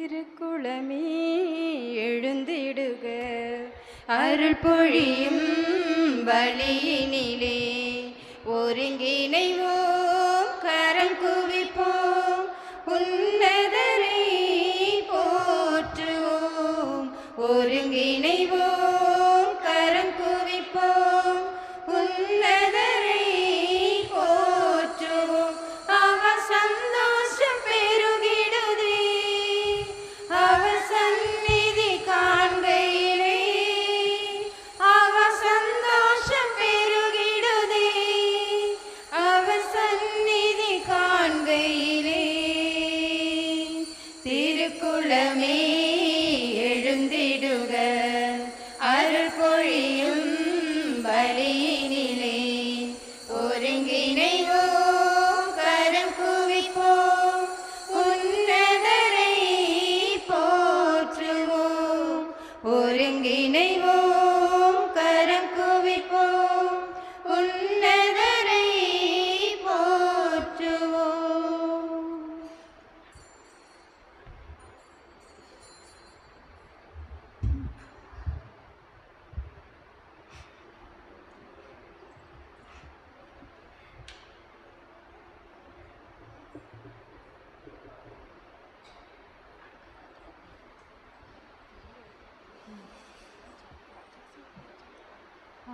திருக்குளமே எழுந்திடுக, அருள் பொழியும் வழியினிலே ஒருங்கிணைவோம், கரம் குவிப்போம், உன்னதரை போற்றுவோம். ஒருங்கிணைவோம், கரம் குவிப்போம், உன்னதரை போற்றுவோம். அவர் சந்தோஷம் பெருகிடுதே, அவர் சந்நிதி காண்கையிலே. அவர் சந்தோஷம் பெருகிடுதே, அவர் சந்நிதி காண்கையிலே. திருக்குளமே எழுந்திடுக, அருள் பொழியும் வழியினிலே ஒருங்கிணைவோம், கரம் குவிப்போம், உன்னதரை போற்றுவோம். ஒருங்கிணைவோம், கரம் குவிப்போம், உன்னதரை போற்றுவோம்.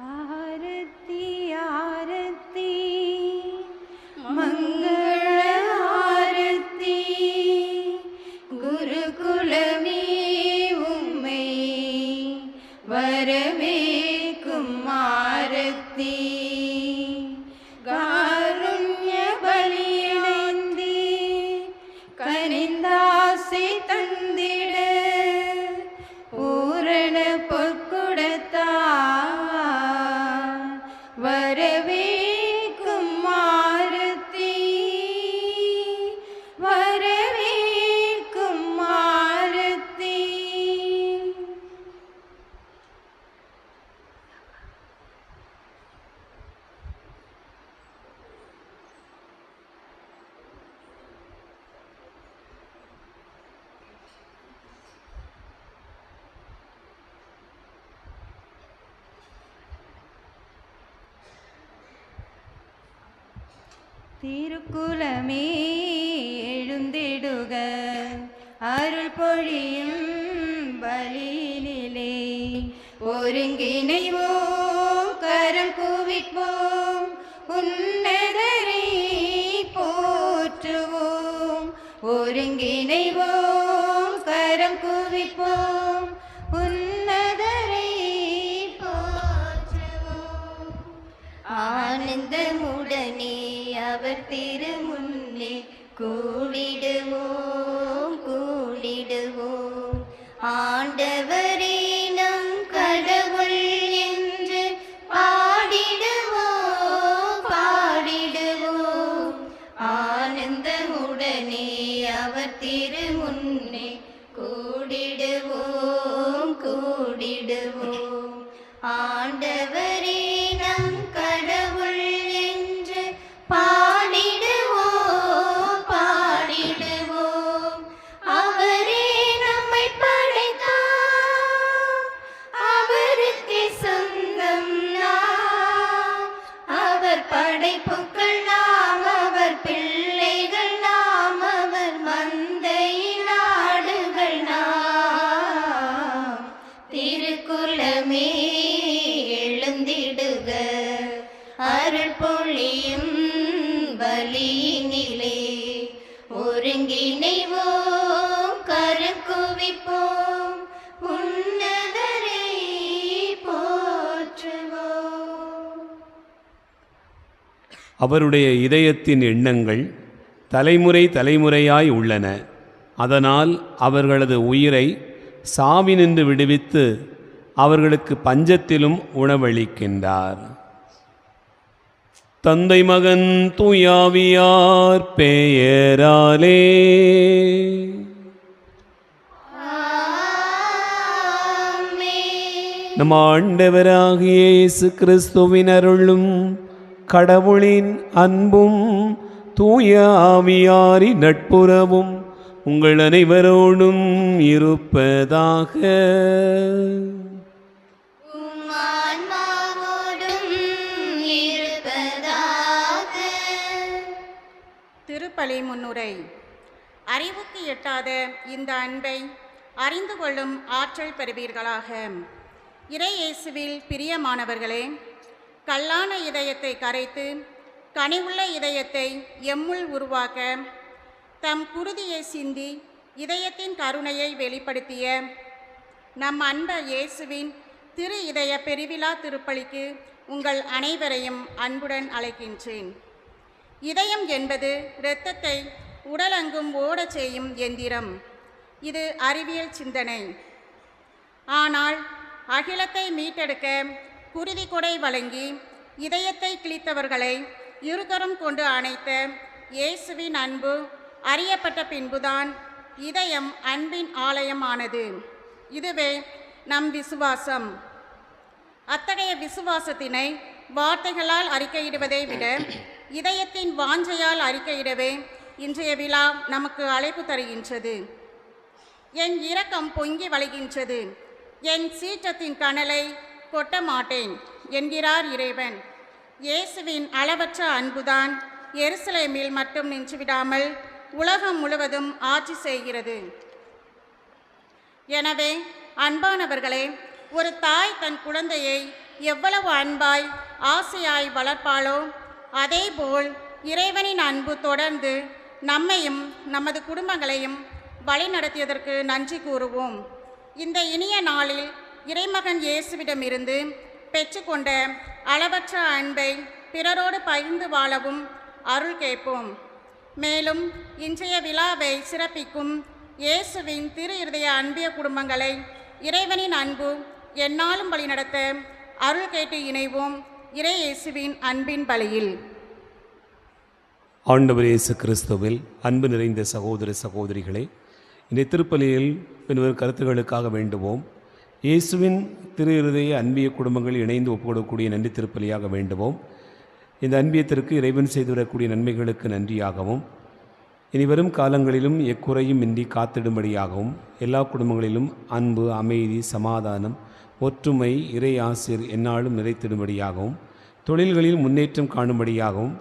ஆரத்தி ஆரத்தி மங்கள ஆரத்தி, குருகுலமே உம்மை வரவேற்கும் ஆரத்தி. காருண்ய பலியிழந்தே கனிந்தாசை தந்திட, பூரண பொற்குடத்தா வரவேற்கும் ஆரத்தி, வரவேற்கும் ஆரத்தி. திருக்குளமே எழுந்திடுக, அருள் பொழியும் வழியினிலே ஒருங்கிணைவோம், கரம் குவிப்போம், உன்னதரை போற்றுவோம். ஒருங்கிணைவோம், கரம் குவிப்போம், உன்னதரை போற்றுவோம். ஆனந்தமுடனே அவர் திருமுன்னே கூடிடுவோம், கூடிடுவோம். ஆண்டவரே நம் கடவுள் என்று பாடிடுவோம், பாடிடுவோம். ஆனந்தமுடனே அவர் திருமுன்னே கூடிடுவோம், கூடிடுவோம். ஆண்டவரே நம் கடவுள் என்று பாடிடுவோம், பாடிடுவோம். அவரே நம்மை படைத்தார், அவருக்கே சொந்தம் நாம். அவர் படைப்புக்கள் நாம், அவர் பிள்ளைகள் நாம், அவர் மந்தையின் ஆடுகள் நாம். திருக்குளமே எழுந்திடுக, அருள் பொழியும் வழியினிலே ஒருங்கிணைவோம், கரம் குவிப்போம், உன்னதரை போற்றுவோம். அவருடைய இதயத்தின் எண்ணங்கள் தலைமுறை தலைமுறையாய் உள்ளன. அதனால் அவர்களது உயிரை சாவினின்று விடுவித்து அவர்களுக்கு பஞ்சத்திலும் உணவளிக்கின்றார். தந்தை மகன் தூயாவியார் பெயராலே. நம் ஆண்டவராகிய இயேசு கிறிஸ்துவின் அருளும் கடவுளின் அன்பும் தூய ஆவியாரின் நட்புறவும் உங்கள் அனைவரோடும் இருப்பதாக. உம் ஆன்மாவோடும் இருப்பதாக. திருப்பலி முன்னுரை. அறிவுக்கு எட்டாத இந்த அன்பை அறிந்து கொள்ளும் ஆற்றல் பெறுவீர்களாக. இறை இயேசுவில் பிரியமானவர்களே, கல்லான இதயத்தை கரைத்து கனிவுள்ள இதயத்தை எம்முள் உருவாக்க தம் குருதியை சிந்தி இதயத்தின் கருணையை வெளிப்படுத்திய நம் அன்பர் இயேசுவின் திரு இதய பெருவிழா திருப்பலிக்கு உங்கள் அனைவரையும் அன்புடன் அழைக்கின்றேன். இதயம் என்பது இரத்தத்தை உடலெங்கும் ஓடச் செய்யும் எந்திரம். இது அறிவியல் சிந்தனை. ஆனால் அகிலத்தை மீட்டெடுக்க குருதி கொடை வழங்கி இதயத்தை கிழித்தவர்களை இருகரம் கொண்டு அணைத்த இயேசுவின் அன்பு அறியப்பட்ட பின்புதான் இதயம் அன்பின் ஆலயமானது. இதுவே நம் விசுவாசம். அத்தகைய விசுவாசத்தினை வார்த்தைகளால் அறிக்கையிடுவதை விட இதயத்தின் வாஞ்சையால் அறிக்கையிடவே இன்றைய விழா நமக்கு அழைப்பு தருகின்றது. என் இரக்கம் பொங்கி வழிகின்றது, என் சீற்றத்தின் கனலை கொட்ட மாட்டேன் என்கிறார் இறைவன். இயேசுவின் அளவற்ற அன்புதான் எருசலேமில் மட்டும் நின்றுவிடாமல் உலகம் முழுவதும் ஆட்சி செய்கிறது. எனவே அன்பானவர்களே, ஒரு தாய் தன் குழந்தையை எவ்வளவு அன்பாய் ஆசையாய் வளர்ப்பாளோ அதேபோல் இறைவனின் அன்பு தொடர்ந்து நம்மையும் நமது குடும்பங்களையும் வழிநடத்தியதற்கு நன்றி கூறுவோம். இந்த இனிய நாளில் இறைமகன் இயேசுவிடமிருந்து பெற்றுக்கொண்ட அளவற்ற அன்பை பிறரோடு பகிர்ந்து வாழவும் அருள் கேட்போம். மேலும் இன்றைய விழாவை சிறப்பிக்கும் இயேசுவின் திரு இருதய அன்பிய குடும்பங்களை இறைவனின் அன்பு எந்நாளும் வழிநடத்த அருள் கேட்டு இணைவோம் இறை இயேசுவின் அன்பின் பலியில். ஆண்டவர் இயேசு கிறிஸ்துவில் அன்பு நிறைந்த சகோதர சகோதரிகளே, இந்த திருப்பலியில் பின்வரும் கருத்துக்களுக்காக வேண்டுவோம். இயேசுவின் திரு இருதய அன்பிய குடும்பங்கள் இணைந்து ஒப்புக்கொள்ளக்கூடிய நன்றி திருப்பலியாக வேண்டுவோம். இந்த அன்பியத்திற்கு இறைவன் செய்து வரக்கூடிய நன்மைகளுக்கு நன்றியாகவும் இனிவரும் காலங்களிலும் எக்குறையும் இன்றி காத்திடும்படியாகவும் எல்லா குடும்பங்களிலும் அன்பு, அமைதி, சமாதானம், ஒற்றுமை, இறை ஆசிர் எந்நாளும் நிறைத்திடும்படியாகவும் தொழில்களில் முன்னேற்றம் காணும்படியாகவும்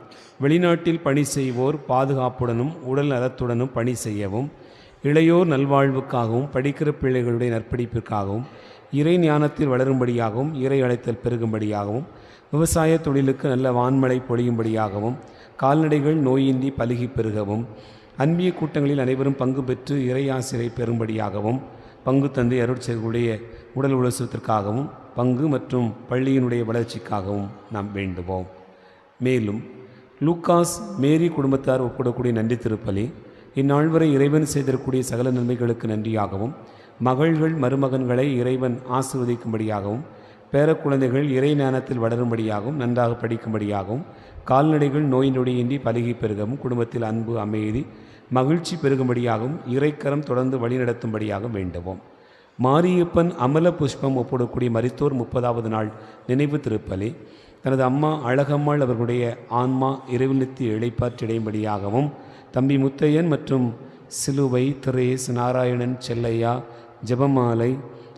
வெளிநாட்டில் பணி செய்வோர் பாதுகாப்புடனும் உடல் நலத்துடனும் பணி செய்யவும் இளையோர் நல்வாழ்வுக்காகவும் படிக்கிற பிள்ளைகளுடைய நற்படிப்பிற்காகவும் இறை ஞானத்தில் வளரும்படியாகவும் இறை அழைத்தல் பெருகும்படியாகவும் விவசாய தொழிலுக்கு நல்ல வான்மழை பொழியும்படியாகவும் கால்நடைகள் நோயின்றி பலுகி பெருகவும் அன்பிய கூட்டங்களில் அனைவரும் பங்கு பெற்று இறையாசிரை பெறும்படியாகவும் பங்கு தந்தை அருட்செயல்களுடைய உடல் உலசத்திற்காகவும் பங்கு மற்றும் பள்ளியினுடைய வளர்ச்சிக்காகவும் நாம் வேண்டுவோம். மேலும் லூக்காஸ் மேரி குடும்பத்தார் ஒப்புக்கொள்ளக்கூடிய நன்றி திருப்பலி இந்நாள் வரை இறைவன் செய்திருக்கக்கூடிய சகல நன்மைகளுக்கு நன்றியாகவும் மகள்கள் மருமகன்களை இறைவன் ஆசீர்வதிக்கும்படியாகவும் பேரக்குழந்தைகள் இறை ஞானத்தில் வளரும்படியாகவும் நன்றாக படிக்கும்படியாகவும் கால்நடைகள் நோய் நொடியின்றி பலுகி பெருகவும் குடும்பத்தில் அன்பு, அமைதி, மகிழ்ச்சி பெருகும்படியாகவும் இறைக்கரம் தொடர்ந்து வழிநடத்தும்படியாக வேண்டுவோம். மாரியப்பன் அமல புஷ்பம் ஒப்புடக்கூடிய மரித்தோர் 30வது நாள் நினைவு திருப்பலி தனது அம்மா அழகம்மாள் அவர்களுடைய ஆன்மா இறைவனுக்கு இளைப்பாற்றிடையும்படியாகவும் தம்பி முத்தையன் மற்றும் சிலுவை, திரேஸ், நாராயணன், செல்லையா, ஜெபமாலை,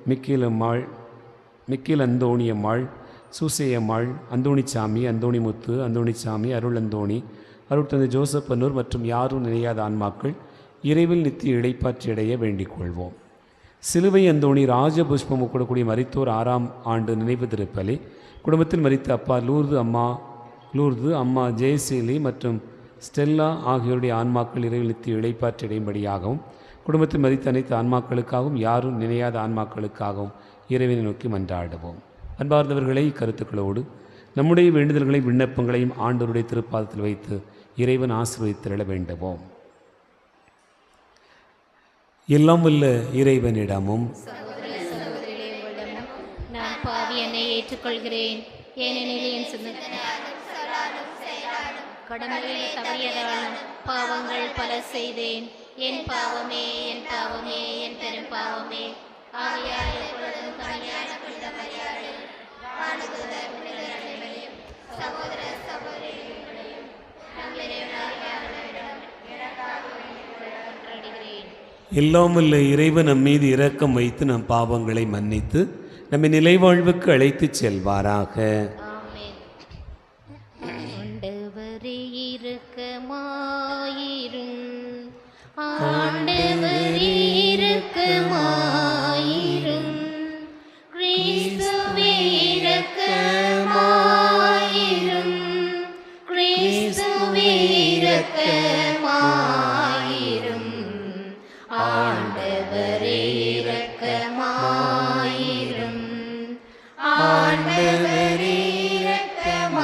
மிக்கேலம்மாள், மிக்கேல் அந்தோணியம்மாள், சூசையம்மாள், அந்தோணிச்சாமி, அந்தோணிமுத்து, அந்தோணிச்சாமி, அருள் அந்தோணி, அருட்தந்தை ஜோசப் அன்னூர் மற்றும் யாரும் நினையாத ஆன்மாக்கள் இறைவில் நித்திய இளைப்பாற்றியடைய வேண்டிக் கொள்வோம். சிலுவை அந்தோணி ராஜபுஷ்பம் ஒப்புடக்கூடிய மரித்தோர் 6ஆம் ஆண்டு நினைவு திருப்பலி குடும்பத்தில் மரித்த அப்பா லூர்து அம்மா ஜெயசீலி மற்றும் ஸ்டெல்லா ஆகியோருடைய ஆன்மாக்கள் இறைவில் நித்திய இளைப்பாற்றியடையும்படியாகவும் குடும்பத்தில் மரித்த அனைத்து ஆன்மாக்களுக்காகவும் யாரும் நினையாத ஆன்மாக்களுக்காகவும் இறைவனை நோக்கி மன்றாடுவோம். அன்பார்ந்தவர்களை கருத்துக்களோடு நம்முடைய வேண்டுதல்களை விண்ணப்பங்களையும் ஆண்டவருடைய திருப்பாதத்தில் வைத்து இறைவன் ஆசீர்வதித்திட வேண்டுவோம். எல்லாம் வல்ல இறைவனிடமும் நான் பாவி என்னை ஏற்றுக்கொள்கிறேன், ஏனெனில் என் கடமையை தவறியதாலும் பாவங்கள் பல செய்தேன். என் பாவமே, என் பாவமே, என் பெரும் பாவமே. ஆகையால் எப்பொழுதும் கனியான புனித மரியாதை சகோதர சகோதரிகளையும் நம் இறைவனாகிய ஆண்டவரிடம் எனக்காக வேண்டிக் கொள்ள மன்றாடுகிறேன். எல்லாம் வல்ல இறைவன் நம் மீது இரக்கம் வைத்து நம் பாவங்களை மன்னித்து நம்மை நிலைவாழ்வுக்கு அழைத்துச் செல்வாராக. ஆமென். ஆண்டவரே இரக்கமாயிரும், ஆண்டவரே இரக்கமாயிரும், கிறிஸ்துவே இரக்கமாயிரும், கிறிஸ்துவே இரக்கமாயிரும், ஆண்டவரே இரக்கமாயிரும், ஆண்டவரே இரக்கமாயிரும்.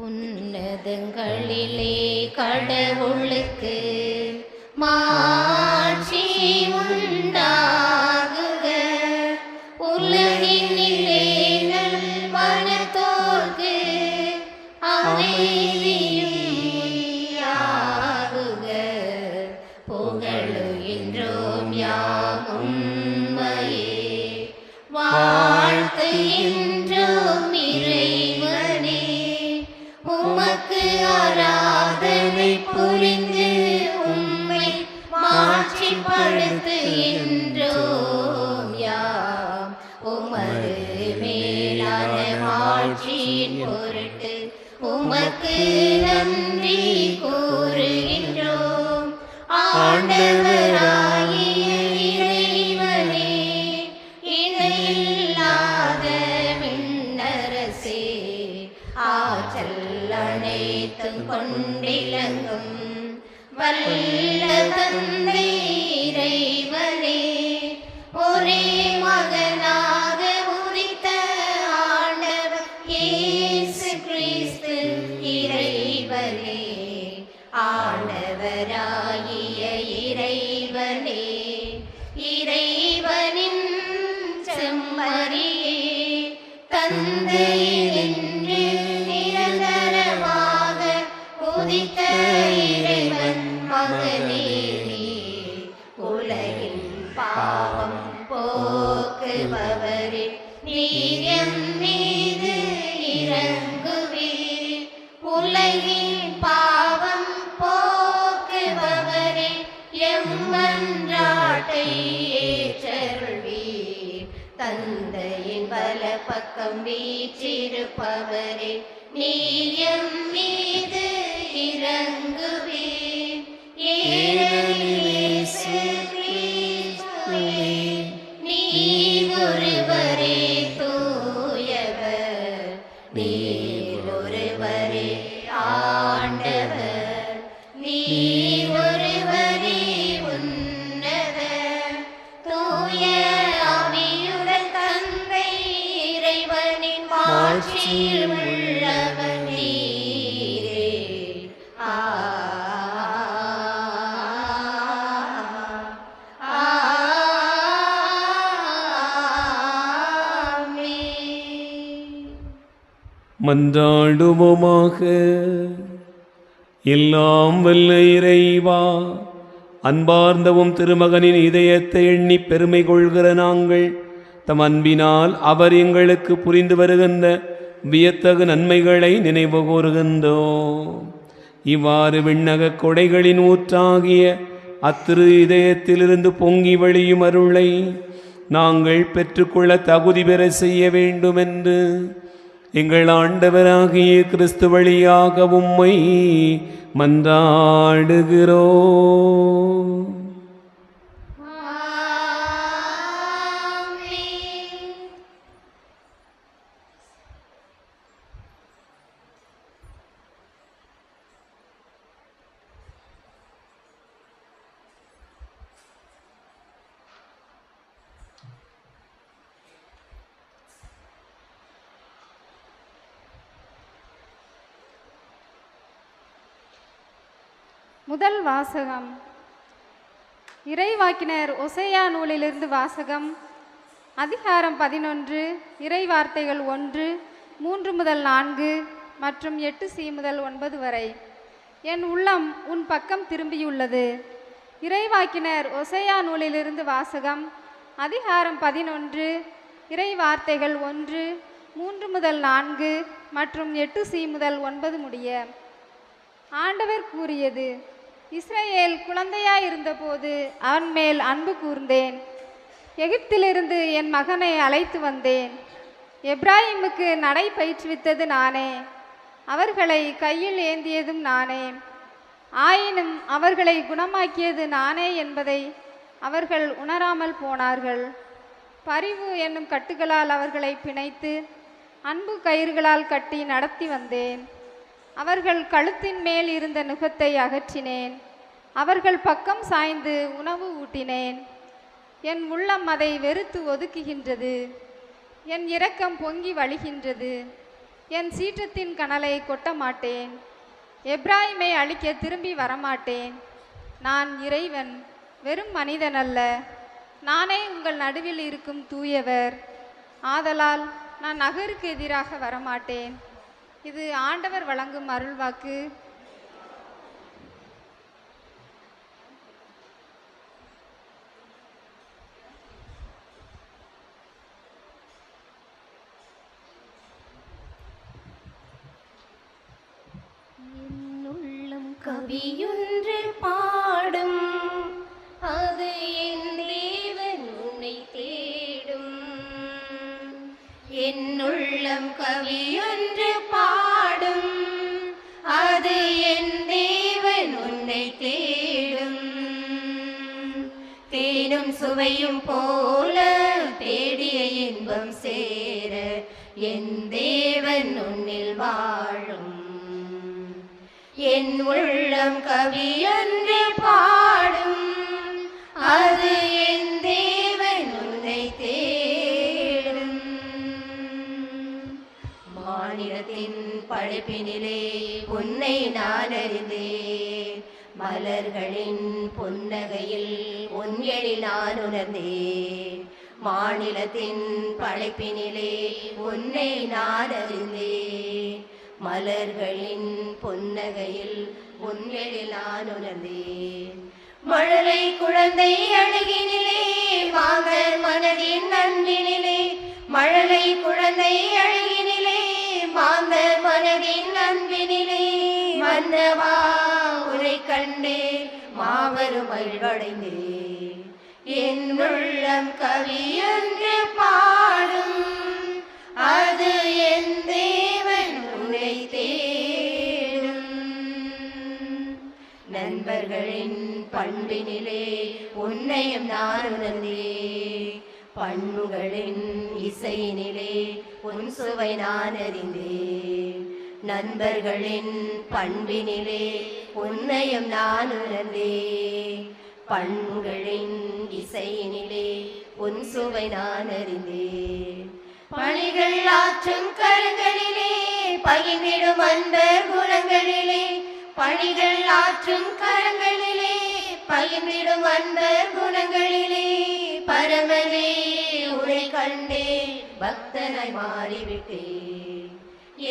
உன்னதங்களிலே கடவுளுக்கு மாட்சி உண்டாகுக, உலகினிலே நல்மனத்தோர்க்கு அமைதியாகுக. புகழுகின்றோம் யாம் உம்மையே, வாழ்த்துகின்றோம் இறைவனே. உமக்கு ஆராதனை புரிந்து உம்மை மாட்சிப்படுத்துகின்றோம் யாம். உமது மேலான மாட்சியின் பொருட்டு உமக்கு நன்றி கூறுகின்றோம். ஆண்டவராகிய இறைவனே, இணையில்லாத விண்ணரசே, ஆற்றல் அனைத்தும் கொண்டிலங்கும் வல்ல தந்தை இறைவனே, ஒரே மகனாக உதித்த ஆண்டவர் இயேசு கிறிஸ்து இறைவனே, ஆண்டவராகிய இறைவனே, இறைவனின் செம்மறியே, தந்தையினின்று நிரந்தரமாக உதித்த இறைவன் மகனே, உலகின் பாவம் போக்குபவரே, நீர் எம் மீது இரங்குவீர். உலகின் பாவம் போக்குபவரே, எம் மன்றாட்டை ஏற்றருள்வீர். தந்தையின் வல பக்கம் வீற்றிருப்பவரே, நீர் எம் மீது இரங்குவீர். ஏனெனில் இயேசு கிறிஸ்துவே, நீர் ஒருவரே தூயவர், நீர் ஒருவரே ஆண்டவர், நீர் ஒருவரே உன்னதர். தூய ஆவியுடன் தந்தை இறைவனின் மாட்சியில் உள்ளவர் நீரே. மன்றாடுவோமாக. எல்லாம் வல்ல இறைவா, அன்பார்ந்தவும் திருமகனின் இதயத்தை எண்ணி பெருமை கொள்கிற நாங்கள் தம் அன்பினால் அவர் எங்களுக்கு புரிந்து வருகின்ற வியத்தகு நன்மைகளை நினைவு கூறுகின்றோம். இவ்வாறு விண்ணக கொடைகளின் ஊற்றாகிய அத்திரு இதயத்திலிருந்து பொங்கி வழியும் அருளை நாங்கள் பெற்றுக்கொள்ள தகுதி பெற செய்ய வேண்டுமென்று எங்கள் ஆண்டவராகிய கிறிஸ்து வழியாக உம்மை மன்றாடுகிறோம். முதல் வாசகம். இறைவாக்கினர் ஒசேயா நூலிலிருந்து வாசகம். அதிகாரம் 11, இறை வார்த்தைகள் 1, 3 முதல் 4 மற்றும் 8c முதல் 9 வரை. என் உள்ளம் உன் பக்கம் திரும்பியுள்ளது. இறைவாக்கினர் ஒசேயா நூலிலிருந்து வாசகம். அதிகாரம் 11, இறை வார்த்தைகள் 1, 3 முதல் 4 மற்றும் 8c முதல் 9 முடிய. ஆண்டவர் கூறியது: இஸ்ரவேல் குழந்தையாயிருந்தபோது அவன் மேல் அன்பு கூர்ந்தேன். எகிப்திலிருந்து என் மகனை அழைத்து வந்தேன். எப்ராஹிமுக்கு நடை பயிற்றுவித்தது நானே, அவர்களை கையில் ஏந்தியதும் நானே. ஆயினும் அவர்களை குணமாக்கியது நானே என்பதை அவர்கள் உணராமல் போனார்கள். பரிவு என்னும் கட்டுகளால் அவர்களை பிணைத்து அன்பு கயிறுகளால் கட்டி நடத்தி வந்தேன். அவர்கள் கழுத்தின் மேல் இருந்த நுகத்தை அகற்றினேன். அவர்கள் பக்கம் சாய்ந்து உணவு ஊட்டினேன். என் உள்ளம் அதை வெறுத்து ஒதுக்குகின்றது. என் இரக்கம் பொங்கி வழிகின்றது. என் சீற்றத்தின் கனலை கொட்ட மாட்டேன். எப்ராஹிமை அழிக்க திரும்பி வரமாட்டேன். நான் இறைவன், வெறும் மனிதன் அல்ல. நானே உங்கள் நடுவில் இருக்கும் தூயவர். ஆதலால் நான் நகருக்கு எதிராக வரமாட்டேன். இது ஆண்டவர் வழங்கும் அருள்வாக்கு. என்னுள்ளம் கவியொன்று பாடும், அது என் தேவன் உன்னை தேடும். என்னுள்ளம் கவியொன்று பாடும், அது என் தேவன் உன்னை தேடும். தேனும் சுவையும் போல தேடிய இன்பம் சேர என் தேவன் உன்னில் வாழும். என் உள்ளம் கவியொன்று பாடும், அது என் தேவன் உன்னை தேடும். மாநிலத்தின் படைப்பினிலே உன்னை நான் அறிந்தேன். மலர்களின் புன்னகையில் உன் எழி நான் உணர்ந்தேன். மாநிலத்தின் படைப்பினிலே உன்னை நான் அறிந்தேன். மலர்களின் புன்னகையில் உன் எழி நான் உணர்ந்தேன். மழலை குழந்தை அழகினிலே மாந்தர் மனதின் அன்பினிலே, மழலை குழந்தை அழகினிலே மாந்தர் மனதின் அன்பினிலே, மன்னவா உரை கண்டே மாபெரும் மகிழ்வடைந்தேன். என் உள்ளம் கவியொன்று பாடும், அது என் தேவன் உன்னை தேடும். நண்பர்களின் பண்பினிலே உன்னையும் நான் உணர்ந்தேன். பண்புகளின் இசையினிலே உன் சுவை நான் அறிந்தேன். நண்பர்களின் பண்பினிலே உன்னையும் நான் உணர்ந்தேன். பண்புகளின் இசையினிலே உன் சுவை நான் அறிந்தேன். பணிகள் ஆற்றும் கரங்களிலே பகிர்ந்திடும் அன்பர் குணங்களிலே, பணிகள் ஆற்றும் கரங்களிலே பகிர்ந்திடும் அன்பர் குணங்களிலே, பரமனே உரை கண்டே பக்தனாய் மாறிவிட்டேன்.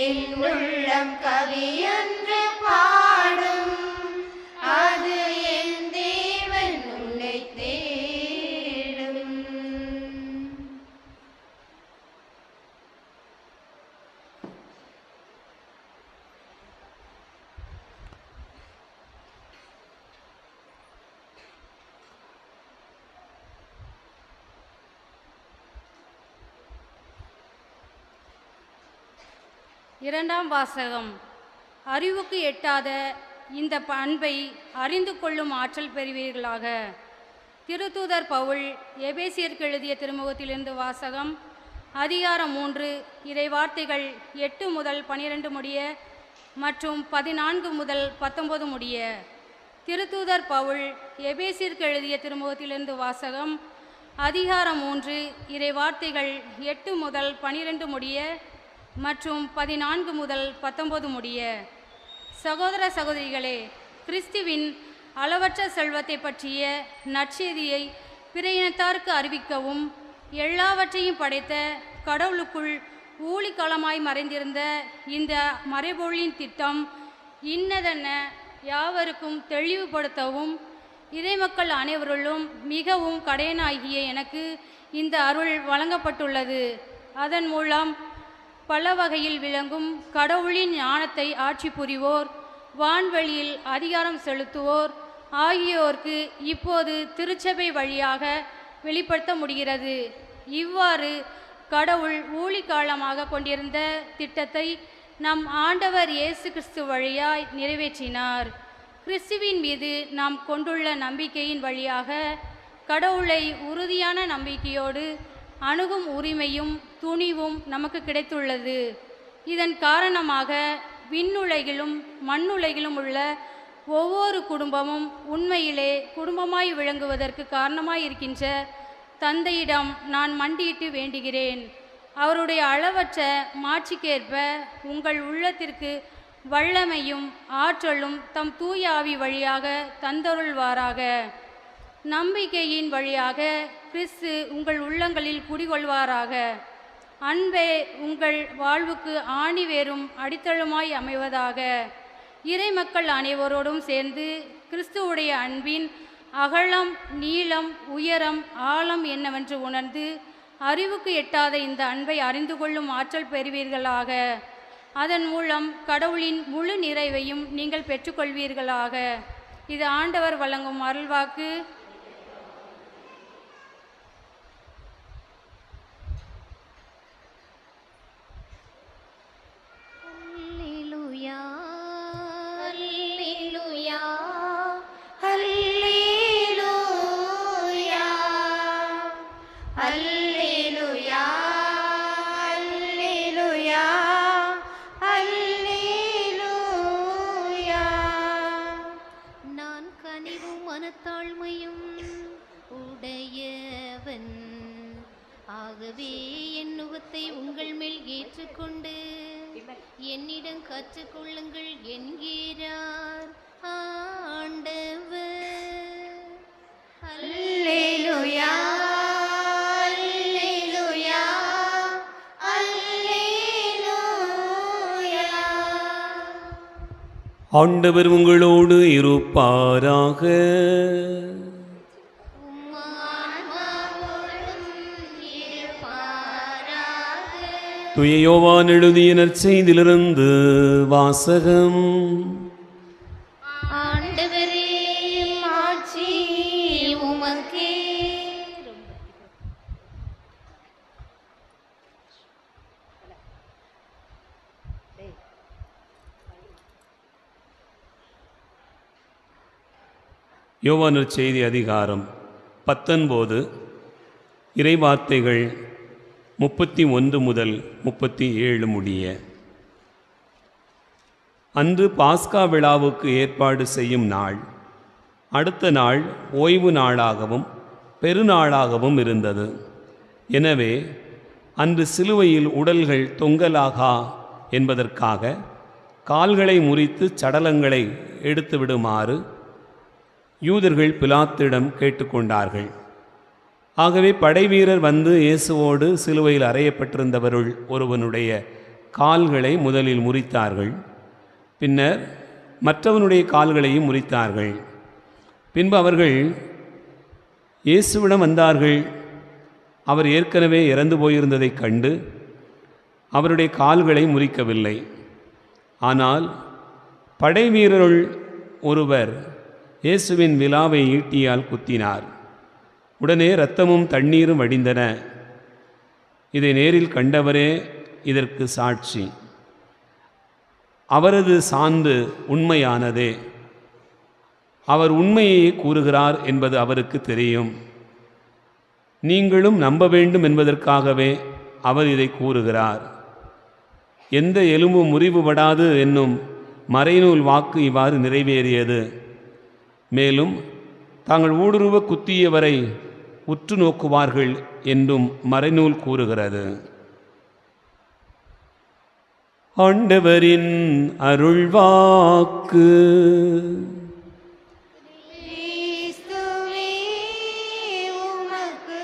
என் உள்ளம் கவியொன்று பாடும், அது என் தேவன் உன்னை தேடும். இரண்டாம் வாசகம். அறிவுக்கு எட்டாத இந்த அன்பை அறிந்து கொள்ளும் ஆற்றல் பெறுவீர்களாக. திருத்தூதர் பவுல் எபேசியருக்கு எழுதிய திருமுகத்திலிருந்து வாசகம். அதிகாரம் 3 இறை வார்த்தைகள் 8 முதல் 12 முடிய மற்றும் 14 முதல் 19 முடிய. திருத்தூதர் பவுல் எபேசியருக்கு எழுதிய திருமுகத்திலிருந்து வாசகம். அதிகாரம் 3 இறை வார்த்தைகள் 8 முதல் 12 முடிய மற்றும் 14 முதல் 19 முடிய. சகோதர சகோதரிகளே, கிறிஸ்துவின் அளவற்ற செல்வத்தை பற்றிய நற்செய்தியை பிற இனத்தாருக்கு அறிவிக்கவும், எல்லாவற்றையும் படைத்த கடவுளுக்குள் ஊழிக்காலமாய் மறைந்திருந்த இந்த மறைபொருளின் திட்டம் இன்னதென்ன யாவருக்கும் தெளிவுபடுத்தவும், இறைமக்கள் அனைவருள்ளும் மிகவும் கடையனாகிய எனக்கு இந்த அருள் வழங்கப்பட்டுள்ளது. அதன் மூலம் பல வகையில் விளங்கும் கடவுளின் ஞானத்தை ஆட்சி புரிவோர், வான்வெளியில் அதிகாரம் செலுத்துவோர், ஆகியோருக்கு இப்போது திருச்சபை வழியாக வெளிப்படுத்த முடிகிறது. இவ்வாறு கடவுள் ஊழிக்காலமாக கொண்டிருந்த திட்டத்தை நம் ஆண்டவர் இயேசு கிறிஸ்து வழியாய் நிறைவேற்றினார். கிறிஸ்துவின் மீது நாம் கொண்டுள்ள நம்பிக்கையின் வழியாக கடவுளை உறுதியான நம்பிக்கையோடு அணுகும் உரிமையும் துணிவும் நமக்கு கிடைத்துள்ளது. இதன் காரணமாக விண்ணுலகிலும் மண்ணுலகிலும் உள்ள ஒவ்வொரு குடும்பமும் உண்மையிலே குடும்பமாய் விளங்குவதற்கு காரணமாயிருக்கின்ற தந்தையிடம் நான் மண்டியிட்டு வேண்டுகிறேன். அவருடைய அளவற்ற மாட்சிக்கேற்ப உங்கள் உள்ளத்திற்கு வல்லமையும் ஆற்றலும் தம் தூய ஆவி வழியாக தந்தருள்வாராக. நம்பிக்கையின் வழியாக கிறிஸ்து உங்கள் உள்ளங்களில் குடிகொள்வாராக. அன்பே உங்கள் வாழ்வுக்கு ஆணிவேரும் அடித்தளமாய் அமைவதாக. இறைமக்கள் அனைவரோடும் சேர்ந்து கிறிஸ்துவுடைய அன்பின் அகலம், நீளம், உயரம், ஆழம் என்னவென்று உணர்ந்து அறிவுக்கு எட்டாத இந்த அன்பை அறிந்து கொள்ளும் ஆற்றல் பெறுவீர்களாக. அதன் மூலம் கடவுளின் முழு நிறைவையும் நீங்கள் பெற்றுக்கொள்வீர்களாக. இது ஆண்டவர் வழங்கும் அருள்வாக்கு. ஏற்றுக்கொண்டு என்னிடம் கற்றுக்கொள்ளுங்கள் என்கிறார் ஆண்டவர். அல்லேலூயா, அல்லேலூயா, அல்லேலூயா. ஆண்டவர் உங்களோடு இருப்பாராக. தூய யோவான் எழுதிய நற்செய்தியிலிருந்து வாசகம். ஆண்டவரே, மாட்சி உமக்கே. யோவான் நற்செய்தி அதிகாரம் 19 இறைவார்த்தைகள் 31 முதல் 37 முடிய. அன்று பாஸ்கா விழாவுக்கு ஏற்பாடு செய்யும் நாள். அடுத்த நாள் ஓய்வு நாளாகவும் பெருநாளாகவும் இருந்தது. எனவே அன்று சிலுவையில் உடல்கள் தொங்கலாகா என்பதற்காக கால்களை முறித்து சடலங்களை எடுத்து விடுமாறு யூதர்கள் பிலாத்திடம் கேட்டுக்கொண்டார்கள். ஆகவே படைவீரர் வந்து இயேசுவோடு சிலுவையில் அறையப்பட்டிருந்தவருள் ஒருவனுடைய கால்களை முதலில் முறித்தார்கள். பின்னர் மற்றவனுடைய கால்களையும் முறித்தார்கள். பின்பு அவர்கள் இயேசுவிடம் வந்தார்கள். அவர் ஏற்கனவே இறந்து போயிருந்ததைக் கண்டு அவருடைய கால்களை முறிக்கவில்லை. ஆனால் படைவீரருள் ஒருவர் இயேசுவின் விலாவை ஈட்டியால் குத்தினார். உடனே இரத்தமும் தண்ணீரும் வடிந்தன. இதை நேரில் கண்டவரே இதற்கு சாட்சி. அவரது சான்று உண்மையானதே. அவர் உண்மையை கூறுகிறார் என்பது அவருக்கு தெரியும். நீங்களும் நம்ப வேண்டும் என்பதற்காகவே அவர் இதை கூறுகிறார். எந்த எலும்பும் முறிவுபடாது என்னும் மறைநூல் வாக்கு இவ்வாறு நிறைவேறியது. மேலும் தாங்கள் ஊடுருவ குத்தியவரை உற்று நோக்குவார்கள் என்றும் மறைநூல் கூறுகிறது. ஆண்டவரின் அருள்வாக்கு. கிறிஸ்துவே, உமக்கு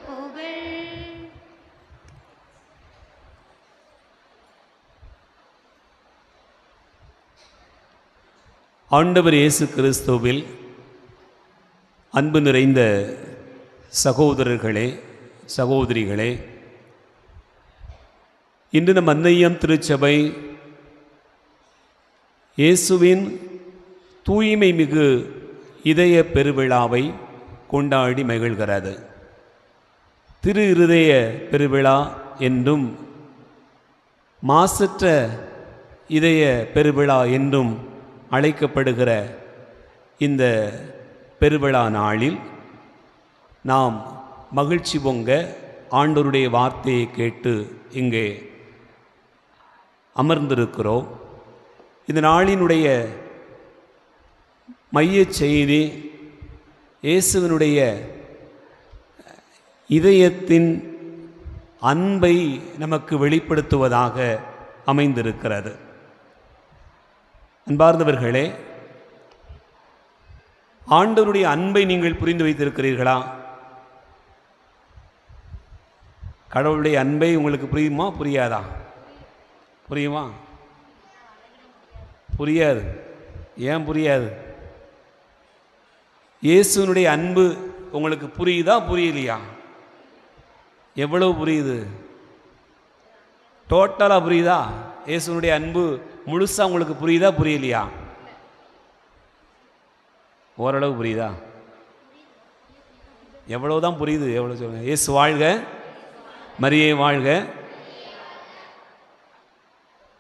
புகழ். ஆண்டவர் இயேசு கிறிஸ்துவில் அன்பு நிறைந்த சகோதரர்களே, சகோதரிகளே, இன்று நம் அன்னையம் திருச்சபை இயேசுவின் தூய்மை மிகு இதய பெருவிழாவை கொண்டாடி மகிழ்கிறது. திரு இருதய பெருவிழா என்றும் மாசற்ற இதய பெருவிழா என்றும் அழைக்கப்படுகிற இந்த பெருவிழா நாளில் நாம் மகிழ்ச்சி பொங்க ஆண்டவருடைய வார்த்தையை கேட்டு இங்கே அமர்ந்திருக்கிறோம். இந்த நாளினுடைய மைய செய்தி இயேசுவினுடைய இதயத்தின் அன்பை நமக்கு வெளிப்படுத்துவதாக அமைந்திருக்கிறது. அன்பார்ந்தவர்களே, ஆண்டவருடைய அன்பை நீங்கள் புரிந்து வைத்திருக்கிறீர்களா? கடவுளுடைய அன்பை உங்களுக்கு புரியுமா புரியாதா? புரியுமா? புரியாது. ஏன் புரியாது? இயேசுனுடைய அன்பு உங்களுக்கு புரியுதா புரியலையா? எவ்வளவு புரியுது? டோட்டலாக புரியுதா? இயேசுனுடைய அன்பு முழுசாக உங்களுக்கு புரியுதா புரியலையா? ஓரளவு புரியுதா? எவ்வளவுதான் புரியுது? எவ்வளோ சொல்லுங்க. இயேசு வாழ்க, மரியே வாழ்க.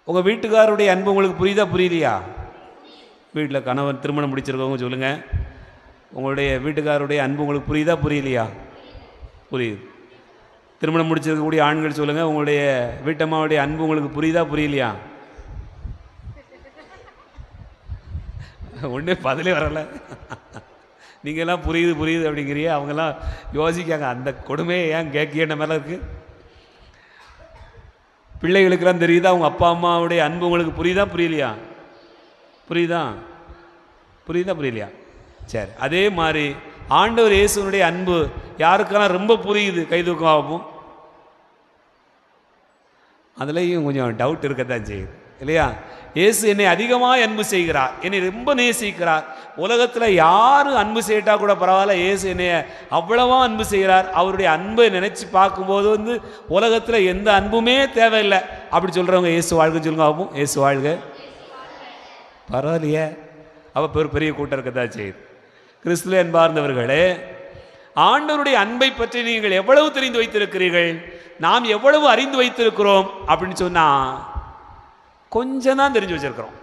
உங்கள் வீட்டுக்காரருடைய அன்பு உங்களுக்கு புரியுதா புரியலையா? வீட்டில் கணவன் திருமணம் முடிச்சிருக்கவங்க சொல்லுங்கள், உங்களுடைய வீட்டுக்காரருடைய அன்பு உங்களுக்கு புரியுதா புரியலையா? புரியுது. திருமணம் முடிச்சிருக்கக்கூடிய ஆண்கள் சொல்லுங்கள், உங்களுடைய வீட்டம்மாவுடைய அன்பு உங்களுக்கு புரியுதா புரியலையா? ஒன்றே பதிலே வரலை. நீங்கள்லாம் புரியுது புரியுது அப்படிங்கிறிய, அவங்கெல்லாம் யோசிக்காங்க, அந்த கொடுமையை ஏன் கேட்கின்ற மேலே இருக்குது. பிள்ளைகளுக்கெல்லாம் தெரியுதா அவங்க அப்பா அம்மாவுடைய அன்பு உங்களுக்கு புரியுதா புரியலையா? புரியுதா புரியுதா புரியலையா? சரி, அதே மாதிரி ஆண்டவர் இயேசுனுடைய அன்பு யாருக்கெல்லாம் ரொம்ப புரியுது கை தூக்கம் ஆகும். அதுலேயும் கொஞ்சம் டவுட் இருக்கத்தான் செய்யுது இல்லையா? இயேசு என்னை அதிகமாக அன்பு செய்கிறார், என்னை ரொம்ப நேசிக்கிறார். உலகத்தில் யார் அன்பு செய்யட்டா கூட பரவாயில்ல, இயேசு என்னை அவ்வளவா அன்பு செய்கிறார். அவருடைய அன்பை நினச்சி பார்க்கும்போது உலகத்தில் எந்த அன்புமே தேவையில்லை அப்படி சொல்கிறவங்க இயேசு வாழ்க சொல்லுங்க ஆகும். இயேசு வாழ்க. பரவாயில்லையே, அவ பெரிய கூட்டம் இருக்கத்தான் செய்யுது. கிறிஸ்துவே அன்பார்ந்தவர்களே, ஆண்டவருடைய அன்பை பற்றி நீங்கள் எவ்வளவு தெரிந்து வைத்திருக்கிறீர்கள், நாம் எவ்வளவு அறிந்து வைத்திருக்கிறோம் அப்படின்னு சொன்னால் கொஞ்சம் தான் தெரிஞ்சு வச்சிருக்கிறோம்.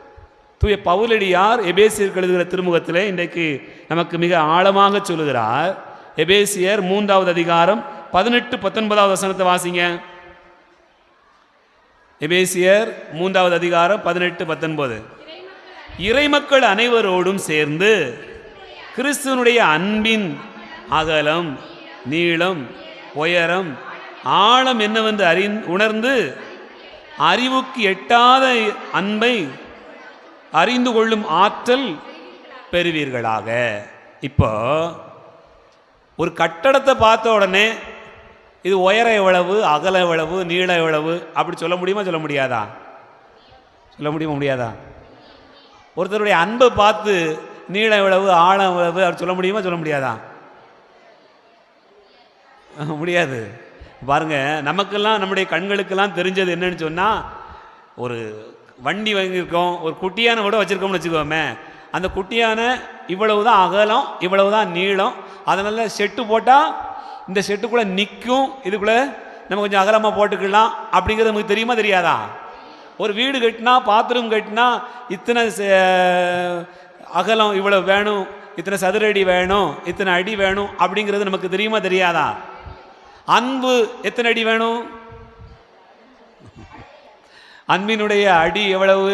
தூய பவுலடியார் எபேசியருக்கு எழுதுகிற திருமுகத்தில் இன்றைக்கு நமக்கு மிக ஆழமாக சொல்லுகிறார். எபேசியர் 3வது அதிகாரம் 18-19 வசனத்தை வாசிங்க. எபேசியர் 3வது அதிகாரம் 18-19. இறைமக்கள் அனைவரோடும் சேர்ந்து கிறிஸ்துவனுடைய அன்பின் அகலம், நீளம், உயரம், ஆழம் என்னவென்று உணர்ந்து அறிவுக்கு எட்டாத அன்பை அறிந்து கொள்ளும் ஆற்றல் பெறுவீர்களாக. இப்போ ஒரு கட்டடத்தை பார்த்த உடனே இது உயரம் எவ்வளவு, அகலம் எவ்வளவு, நீளம் எவ்வளவு அப்படி சொல்ல முடியுமா சொல்ல முடியாதா? சொல்ல முடியுமா முடியாதா? ஒருத்தருடைய அன்பை பார்த்து நீளம் எவ்வளவு, ஆழம் எவ்வளவு அப்படி சொல்ல முடியுமா சொல்ல முடியாதா? முடியாது. பாருங்க, நமக்கெல்லாம் நம்முடைய கண்களுக்கெல்லாம் தெரிஞ்சது என்னன்னு சொன்னால், ஒரு வண்டி வாங்கியிருக்கோம், ஒரு குட்டியான கூட வச்சுருக்கோம்னு வச்சுக்கோமே, அந்த குட்டியான இவ்வளவு தான் அகலம், இவ்வளவு தான் நீளம், அதனால் செட்டு போட்டால் இந்த செட்டுக்குள்ளே நிற்கும், இதுக்குள்ளே நம்ம கொஞ்சம் அகலமாக போட்டுக்கலாம் அப்படிங்கிறது நமக்கு தெரியுமா தெரியாதா? ஒரு வீடு கட்டினா, பாத்ரூம் கட்டினா இத்தனை அகலம் இவ்வளோ வேணும், இத்தனை சதுர அடி வேணும், இத்தனை அடி வேணும் அப்படிங்கிறது நமக்கு தெரியுமா தெரியாதா? அன்பு எத்தனை அடி வேணும்? அன்பினுடைய அடி எவ்வளவு,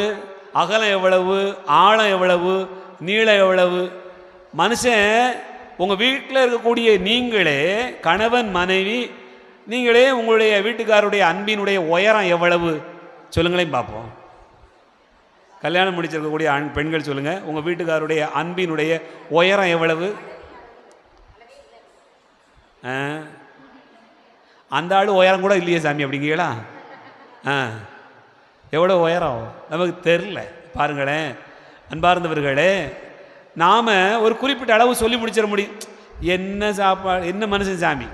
அகலம் எவ்வளவு, ஆழம் எவ்வளவு, நீளம் எவ்வளவு? மனுஷன் உங்கள் வீட்டில் இருக்கக்கூடிய நீங்களே, கணவன் மனைவி, நீங்களே உங்களுடைய வீட்டுக்காரருடைய அன்பினுடைய உயரம் எவ்வளவு சொல்லுங்களேன் பார்ப்போம். கல்யாணம் முடிச்சிருக்கக்கூடிய பெண்கள் சொல்லுங்கள், உங்கள் வீட்டுக்காரருடைய அன்பினுடைய உயரம் எவ்வளவு? அந்த ஆள் உயரம் கூட இல்லையே சாமி அப்படிங்களா? எவ்வளோ உயரம் நமக்கு தெரில. பாருங்களேன் அன்பார்ந்தவர்களே, நாம் ஒரு குறிப்பிட்ட அளவு சொல்லி முடிச்சிட முடியும். என்ன சாப்பாடு, என்ன மனுஷன் சாமி,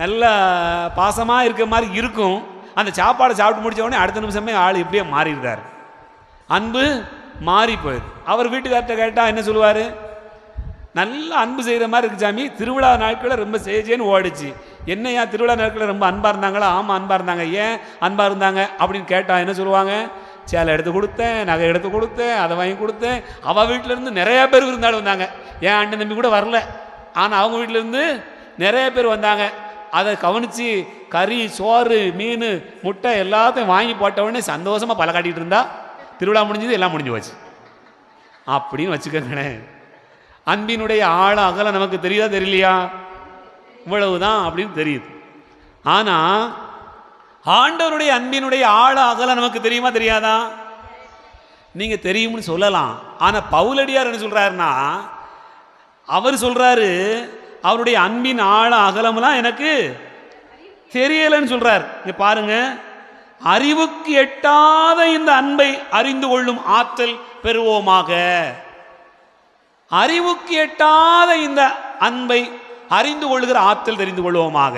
நல்லா பாசமாக இருக்கிற மாதிரி இருக்கும். அந்த சாப்பாடை சாப்பிட்டு முடித்த உடனே அடுத்த நிமிஷமே ஆள் இப்படியே மாறிடுறார், அன்பு மாறி போயிடுது. அவர் வீட்டுக்கார்ட்ட கேட்டால் என்ன சொல்லுவார்? நல்லா அன்பு செய்கிற மாதிரி இருக்கு சாமி. திருவிழா நாட்களில் ரொம்ப சேஜேன்னு ஓடிச்சு. என்னையா திருவிழா நாட்களில் ரொம்ப அன்பாக இருந்தாங்களா? ஆமாம் அன்பாக இருந்தாங்க. ஏன் அன்பாக இருந்தாங்க அப்படின்னு கேட்டால் என்ன சொல்லுவாங்க? சேலை எடுத்து கொடுத்தேன், நகை எடுத்து கொடுத்தேன், அதை வாங்கி கொடுத்தேன். அவள் வீட்டிலேருந்து நிறையா பேர் விருந்தாள் வந்தாங்க. என் அண்ணன் தம்பி கூட வரல, ஆனால் அவங்க வீட்டிலேருந்து நிறைய பேர் வந்தாங்க. அதை கவனித்து கறி, சோறு, மீன், முட்டை எல்லாத்தையும் வாங்கி போட்ட உடனே சந்தோஷமாக பல காட்டிகிட்டு இருந்தா திருவிழா முடிஞ்சது, எல்லாம் முடிஞ்சு போச்சு அப்படின்னு வச்சுக்கோங்கண்ணே. அன்பினுடைய ஆழ அகல நமக்கு தெரியுதா தெரியலையா? இவ்வளவுதான் அப்படின்னு தெரியுது. ஆனால் ஆண்டவருடைய அன்பினுடைய ஆழ அகல நமக்கு தெரியுமா தெரியாதா? நீங்கள் தெரியும்னு சொல்லலாம். ஆனால் பவுலடியார் என்ன சொல்கிறாருன்னா, அவர் சொல்கிறாரு அவருடைய அன்பின் ஆழ அகலம்லாம் எனக்கு தெரியலைன்னு சொல்கிறார். இங்கே பாருங்க, அறிவுக்கு எட்டாத இந்த அன்பை அறிந்து கொள்ளும் ஆற்றல் பெறுவோமாக. அறிவுக்கு எட்டாத இந்த அன்பை அறிந்து கொள்ளுகிற ஆற்றல் தெரிந்து கொள்வோமாக.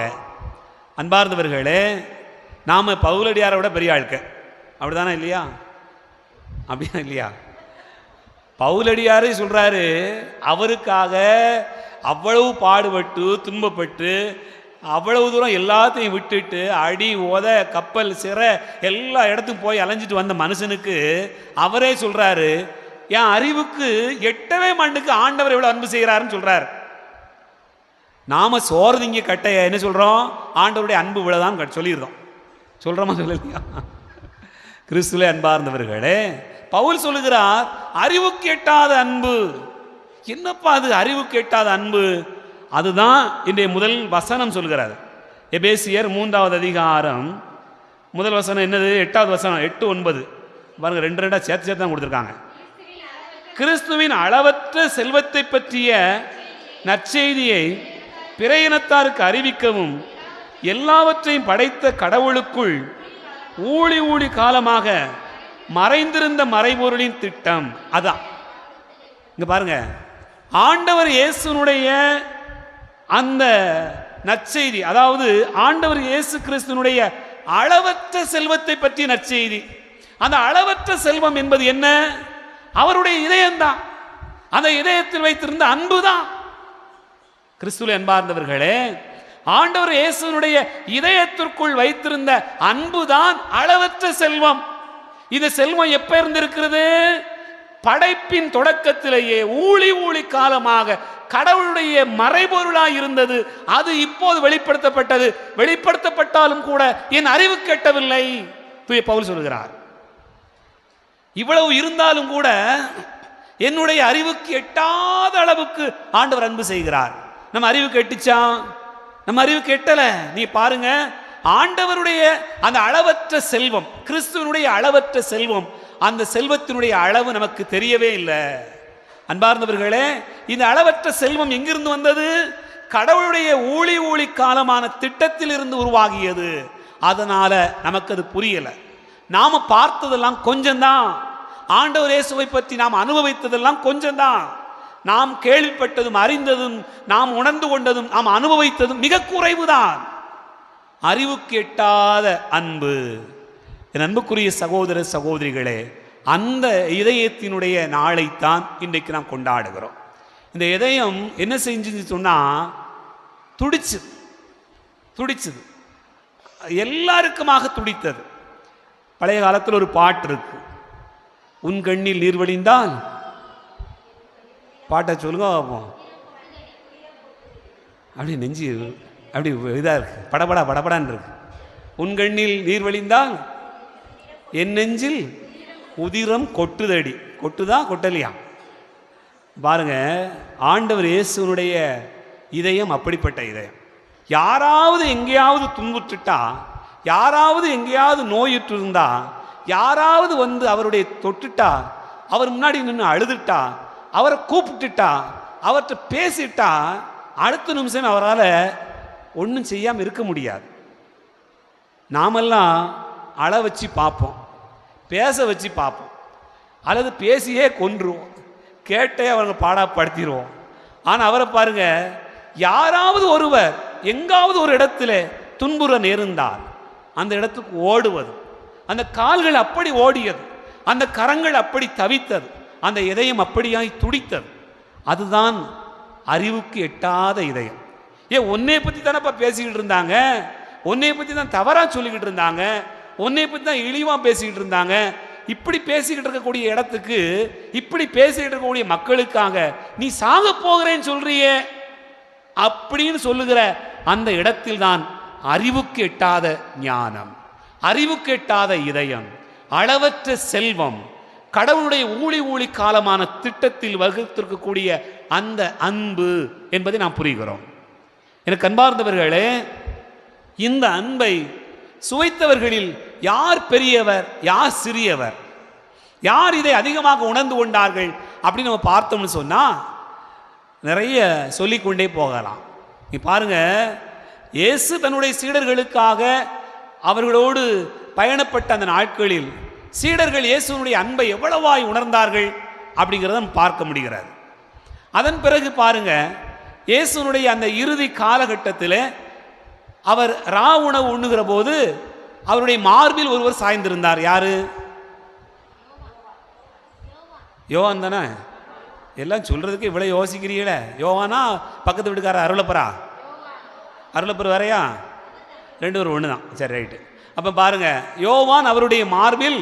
அன்பார்ந்தவர்களே, நாம் பவுலடியாரை விட பெரிய ஆட்கள், அப்படிதானே இல்லையா? அப்படியா இல்லையா? பவுலடியாரை சொல்கிறாரு, அவருக்காக அவ்வளவு பாடுபட்டு துன்பப்பட்டு அவ்வளவு தூரம் எல்லாத்தையும் விட்டுட்டு அடி உத கப்பல் சிறை எல்லா இடத்துக்கும் போய் அலைஞ்சிட்டு வந்த மனுஷனுக்கு அவரே சொல்கிறாரு, என் அறிவுக்கு எட்டவே மண்ணுக்கு ஆண்டவர் எவ்வளோ அன்பு செய்கிறாருன்னு சொல்கிறார். நாம் சோர்திங்க கட்டைய என்ன சொல்கிறோம்? ஆண்டவருடைய அன்பு இவ்வளோதான் சொல்லிடுறோம். சொல்கிறோமா சொல்லலையா? கிறிஸ்துவிலே அன்பார்ந்தவர்களே, பவுல் சொல்லுகிறார் அறிவுக்கு எட்டாத அன்பு. என்னப்பா அது அறிவுக்கு எட்டாத அன்பு? அதுதான் இன்றைய முதல் வசனம் சொல்கிறார். எபேசியர் 3வது அதிகாரம் முதல் வசனம் என்னது? 8வது வசனம், 8, 9 பாருங்க. 2 சேர்த்து தான் கொடுத்துருக்காங்க. கிறிஸ்துவின் அளவற்ற செல்வத்தை பற்றிய நற்செய்தியை பிற இனத்தாருக்கு அறிவிக்கவும் எல்லாவற்றையும் படைத்த கடவுளுக்குள் ஊழி ஊழி காலமாக மறைந்திருந்த மறைபொருளின் திட்டம். அதான் இங்க பாருங்க, ஆண்டவர் இயேசுனுடைய அந்த நற்செய்தி, அதாவது ஆண்டவர் இயேசு கிறிஸ்துனுடைய அளவற்ற செல்வத்தை பற்றிய நற்செய்தி. அந்த அளவற்ற செல்வம் என்பது என்ன? அவருடைய இதயம்தான். அந்த இதயத்தில் வைத்திருந்த அன்பு தான். கிறிஸ்துவிலே அன்பார்ந்தவர்களே, ஆண்டவர் இயேசுனுடைய இதயத்திற்குள் வைத்திருந்த அன்புதான் அளவற்ற செல்வம். இந்த செல்வம் எப்ப இருந்திருக்கிறது? படைப்பின் தொடக்கத்திலேயே ஊழி ஊழி காலமாக கடவுளுடைய மறைபொருளாய் இருந்தது. அது இப்போது வெளிப்படுத்தப்பட்டது. வெளிப்படுத்தப்பட்டாலும் கூட என் அறிவு கெட்டவில்லை தூய பவுல் சொல்கிறார். இவ்வளவு இருந்தாலும் கூட என்னுடைய அறிவுக்கு எட்டாத அளவுக்கு ஆண்டவர் அன்பு செய்கிறார். நம்ம அறிவு கெட்டுச்சா? நம்ம அறிவு கெட்டல. நீ பாருங்க, ஆண்டவருடைய அந்த அளவற்ற செல்வம், கிறிஸ்துவனுடைய அளவற்ற செல்வம், அந்த செல்வத்தினுடைய அளவு நமக்கு தெரியவே இல்லை. அன்பார்ந்தவர்களே, இந்த அளவற்ற செல்வம் எங்கிருந்து வந்தது? கடவுளுடைய ஊழி ஊழி காலமான திட்டத்தில் இருந்து உருவாகியது. அதனால நமக்கு அது புரியல. நாம பார்த்ததெல்லாம் கொஞ்சம்தான். ஆண்டவர் இயேசுவை பற்றி நாம் அனுபவித்ததெல்லாம் கொஞ்சம்தான். நாம் கேள்விப்பட்டதும் அறிந்ததும் நாம் உணர்ந்து கொண்டதும் நாம் அனுபவித்ததும் மிக குறைவுதான். அறிவுக்கு எட்டாத அன்பு. என் அன்புக்குரிய சகோதர சகோதரிகளே, அந்த இதயத்தினுடைய நாளைத்தான் இன்றைக்கு நாம் கொண்டாடுகிறோம். இந்த இதயம் என்ன செஞ்சுன்னு சொன்னால் துடிச்சது, எல்லாருக்குமாக துடித்தது. பழைய காலத்தில் ஒரு பாட்டு இருக்கு, உன் கண்ணில் நீர் வழிந்தால், பாட்டை சொல்லுங்க பார்ப்போம். அப்படி நெஞ்சு அப்படி இதாக இருக்கு, படபடான்னு இருக்கு. உன் கண்ணில் நீர் வழிந்தால் என் நெஞ்சில் உதிரம் கொட்டுதடி. கொட்டுதா கொட்டலையா? பாருங்க, ஆண்டவர் இயேசுனுடைய இதயம் அப்படிப்பட்ட இதயம். யாராவது எங்கேயாவது துன்புற்றுட்டா, யாராவது எங்கேயாவது நோயுற்று இருந்தா, யாராவது வந்து அவருடைய தொட்டுட்டா, அவர் முன்னாடி நின்று அழுதுட்டா, அவரை கூப்பிட்டுட்டா, அவர்கிட்ட பேசிட்டா, அடுத்த நிமிஷம் அவரால் ஒன்றும் செய்யாமல் இருக்க முடியாது. நாமெல்லாம் அழ வச்சு பார்ப்போம், பேச வச்சு பார்ப்போம், அல்லது பேசியே கொன்றுவோம், கேட்டே அவங்களை பாடாப்படுத்திடுவோம். ஆனால் அவரை பாருங்க, யாராவது ஒருவர் எங்காவது ஒரு இடத்துல துன்புற நேர்ந்தால் அந்த இடத்துக்கு ஓடுவது, அந்த கால்கள் அப்படி ஓடியது, அந்த கரங்கள் அப்படி தவித்தது, அந்த இதயம் அப்படியாய் துடித்தது. அதுதான் அறிவுக்கு எட்டாத இதயம். ஏன் உன்னை பற்றி தானேப்பா பேசிக்கிட்டு இருந்தாங்க, உன்னை பற்றி தான் தவறாக சொல்லிக்கிட்டு இருந்தாங்க, உன்னை பற்றி தான் இழிவாக பேசிக்கிட்டு இருந்தாங்க. இப்படி பேசிக்கிட்டு இருக்கக்கூடிய இடத்துக்கு, இப்படி பேசிக்கிட்டு இருக்கக்கூடிய மக்களுக்காக நீ சாக போகிறேன்னு சொல்றியே அப்படின்னு சொல்லுகிற அந்த இடத்தில் தான் அறிவுக்கு எட்டாத ஞானம், அறிவுக்கு எட்டாத இதயம், அளவற்ற செல்வம், கடவுளுடைய ஊழி காலமான திட்டத்தில் வகுத்திருக்கக்கூடிய அந்த அன்பு என்பதை நாம் புரிகிறோம். எனக்கு அன்பார்ந்தவர்களே, இந்த அன்பை சுவைத்தவர்களில் யார் பெரியவர், யார் சிறியவர், யார் இதை அதிகமாக உணர்ந்து கொண்டார்கள் அப்படின்னு நம்ம பார்த்தோம்னு சொன்னால் நிறைய சொல்லிக்கொண்டே போகலாம். நீ பாருங்க, இயேசு தன்னுடைய சீடர்களுக்காக அவர்களோடு பயணப்பட்ட அந்த நாட்களில் சீடர்கள் இயேசுனுடைய அன்பை எவ்வளவாய் உணர்ந்தார்கள் அப்படிங்கிறத நம்ம பார்க்க முடிகிறது. அதன் பிறகு பாருங்க, இயேசுனுடைய அந்த இறுதி காலகட்டத்தில் அவர் ரா உணவு உண்ணுகிற போது அவருடைய மார்பில் ஒருவர் சாய்ந்திருந்தார். யாரு? யோவான் தானே? எல்லாம் சொல்றதுக்கு இவ்வளவு யோசிக்கிறீங்களே. யோவானா பக்கத்து வீட்டுக்காரர் அருளப்பரா? அருளப்பர் வேறையா? ரெண்டு பேரும் ஒன்று தான். சரி, ரைட்டு. அப்போ பாருங்க, யோவான் அவருடைய மார்பில்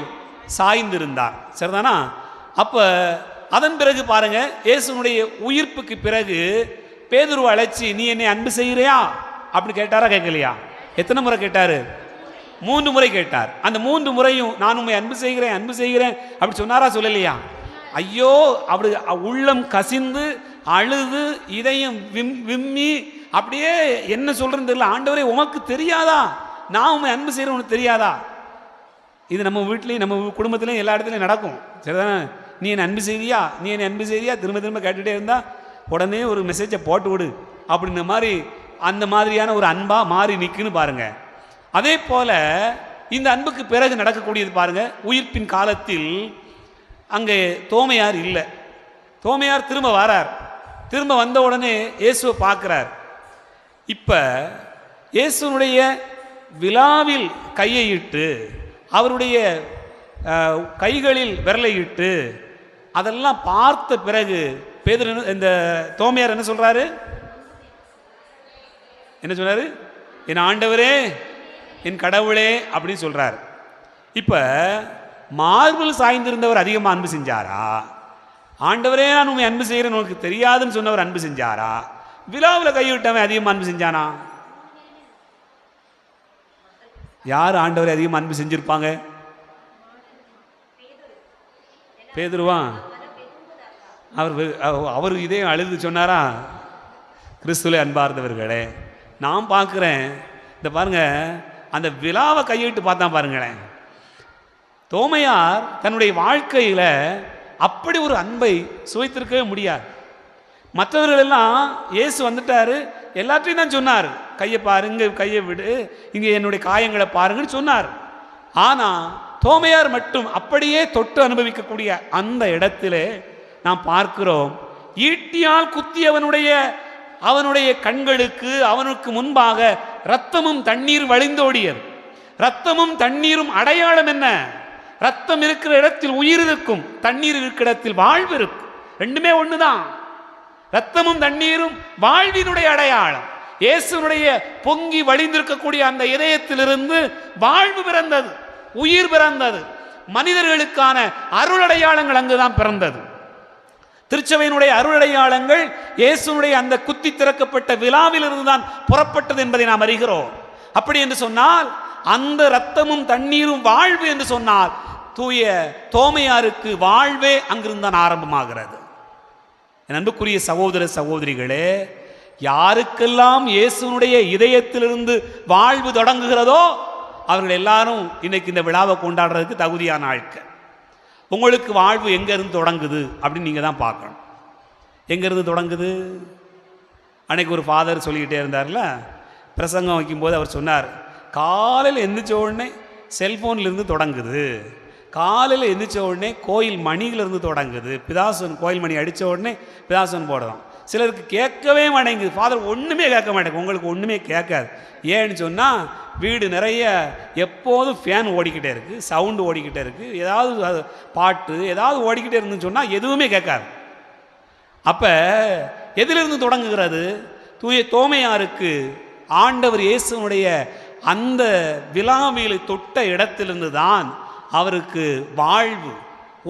சாய்ந்திருந்தார். சரிதானா? அப்போ அதன் பிறகு பாருங்க, இயேசுனுடைய உயிர்ப்புக்கு பிறகு பேதுருவை அழைச்சி நீ என்னை அன்பு செய்கிறியா அப்படின்னு கேட்டாரா, கேட்கலையா? எத்தனை முறை கேட்டாரு? 3 முறை கேட்டார். அந்த 3 முறையும் நான் உண்மை அன்பு செய்கிறேன், அன்பு செய்கிறேன் அப்படி சொன்னாரா, சொல்லலையா? ஐயோ, அப்படி உள்ளம் கசிந்து அழுது இதயம் விம்மி அப்படியே என்ன சொல்றேன்னு தெரியல, ஆண்டவரே உமக்கு தெரியாதா நான் உண்மை அன்பு செய்கிறேன், உனக்கு தெரியாதா? இது நம்ம வீட்லேயும் நம்ம குடும்பத்திலையும் எல்லா இடத்துலையும் நடக்கும். சரிதானே? நீ என்னை அன்பு செய்தியா, நீ என்னை அன்பு செய்தியா திரும்ப திரும்ப கேட்டுகிட்டே இருந்தா உடனே ஒரு மெசேஜை போட்டு விடு அப்படின்ற மாதிரி, அந்த மாதிரியான ஒரு அன்பா மாறி நிற்குன்னு பாருங்க. அதே போல இந்த அன்புக்கு பிறகு நடக்கக்கூடியது பாருங்க, உயிர்ப்பின் காலத்தில் அங்கே தோமையார் இல்லை. தோமையார் திரும்ப வரார். திரும்ப வந்த உடனே இயேசுவை பார்க்கிறார். இப்போ இயேசுனுடைய விழாவில் கையை இட்டு, அவருடைய கைகளில் விரலை இட்டு அதெல்லாம் பார்த்த பிறகு பேதுரு, இந்த தோமையார் என்ன சொல்றாரு? என்ன சொன்னாரு? என் ஆண்டவரே, என் கடவுளே அப்படின்னு சொல்றார். இப்ப மார்பில் சாய்ந்திருந்தவர் அதிகமாக அன்பு செஞ்சாரா? ஆண்டவரே நான் உண்மை அன்பு செய்கிறேன் உனக்கு தெரியாதுன்னு சொன்னவர் அன்பு செஞ்சாரா? விழாவில் கைவிட்டவன் அதிகமாக அன்பு செஞ்சானா? யார் ஆண்டவரை அதிகமாக அன்பு செஞ்சிருப்பாங்க? பேதுருவா? அவர் இதே அழுது சொன்னாரா? கிறிஸ்துவிலே அன்பார்ந்தவர்களே, நான் பார்க்குறேன், இந்த பாருங்க, அந்த விழாவை கையிட்டு பார்த்தா பாருங்களேன், தோமையார் தன்னுடைய வாழ்க்கையில் அப்படி ஒரு அன்பை சுவைத்திருக்கவே முடியாது. மற்றவர்கள் எல்லாம் இயேசு வந்துட்டாரு எல்லாத்தையும் தான் சொன்னார், கையை பாருங்க, கையை விடு, இங்கே என்னுடைய காயங்களை பாருங்கன்னு சொன்னார். ஆனால் தோமையார் மட்டும் அப்படியே தொட்டு அனுபவிக்கக்கூடிய அந்த இடத்திலே நாம் பார்க்கிறோம், ஈட்டியால் அவனுடைய கண்களுக்கு அவனுக்கு முன்பாக இரத்தமும் தண்ணீர் வழிந்தோடியது. இரத்தமும் தண்ணீரும் அடையாளம் என்ன? ரத்தம் இருக்கிற இடத்தில் உயிர் இருக்கும், தண்ணீர் இருக்கிற இடத்தில் வாழ்வு இருக்கும். ரெண்டுமே ஒண்ணுதான். ரத்தமும் தண்ணீரும் வாழ்வினுடைய அடையாளம். இயேசுனுடைய பொங்கி வழிந்திருக்கக்கூடிய அந்த இதயத்திலிருந்து வாழ்வு பிறந்தது, உயிர் பிறந்தது. மனிதர்களுக்கான அருளடையாளங்கள் அங்குதான் பிறந்தது. திருச்சபையினுடைய அருளடையாளங்கள் இயேசுனுடைய அந்த குத்தி திறக்கப்பட்ட விழாவிலிருந்து தான் புறப்பட்டது என்பதை நாம் அறிகிறோம். அப்படி என்று சொன்னால், அந்த இரத்தமும் தண்ணீரும் வாழ்வு என்று சொன்னால், தூய தோமையாருக்கு வாழ்வே அங்கிருந்து தான் ஆரம்பமாகிறது. என் அன்புக்குரிய சகோதர சகோதரிகளே, யாருக்கெல்லாம் இயேசுனுடைய இதயத்திலிருந்து வாழ்வு தொடங்குகிறதோ அவர்கள் எல்லாரும் இன்னைக்கு இந்த விழாவை கொண்டாடுறதுக்கு தகுதியான ஆட்கள். உங்களுக்கு வாழ்வு எங்கேருந்து தொடங்குது அப்படின்னு நீங்கள் தான் பார்க்கணும். எங்கேருந்து தொடங்குது? அன்னைக்கு ஒரு ஃபாதர் சொல்லிக்கிட்டே இருந்தார்ல, பிரசங்கம் வைக்கும்போது அவர் சொன்னார், காலையில் எந்திரிச்ச உடனே செல்ஃபோன்லேருந்து தொடங்குது, காலையில் எந்திரிச்ச உடனே கோயில் மணியிலிருந்து தொடங்குது, பிதாசன் கோயில் மணி அடித்த உடனே பிதாசன் போடுறோம். சிலருக்கு கேட்கவே மாட்டேங்குது, ஃபாதர் ஒன்றுமே கேட்க மாட்டேங்குது, உங்களுக்கு ஒன்றுமே கேட்காது. ஏன்னு சொன்னால் வீடு நிறைய எப்போதும் ஃபேன் ஓடிக்கிட்டே இருக்குது, சவுண்டு ஓடிக்கிட்டே இருக்குது, ஏதாவது பாட்டு ஏதாவது ஓடிக்கிட்டே இருந்துன்னு சொன்னால் எதுவுமே கேட்காது. அப்போ எதிலிருந்து தொடங்குகிறது? தூய தோமையாருக்கு ஆண்டவர் இயேசுனுடைய அந்த விலாவிலை தொட்ட இடத்திலிருந்து தான் அவருக்கு வாழ்வு,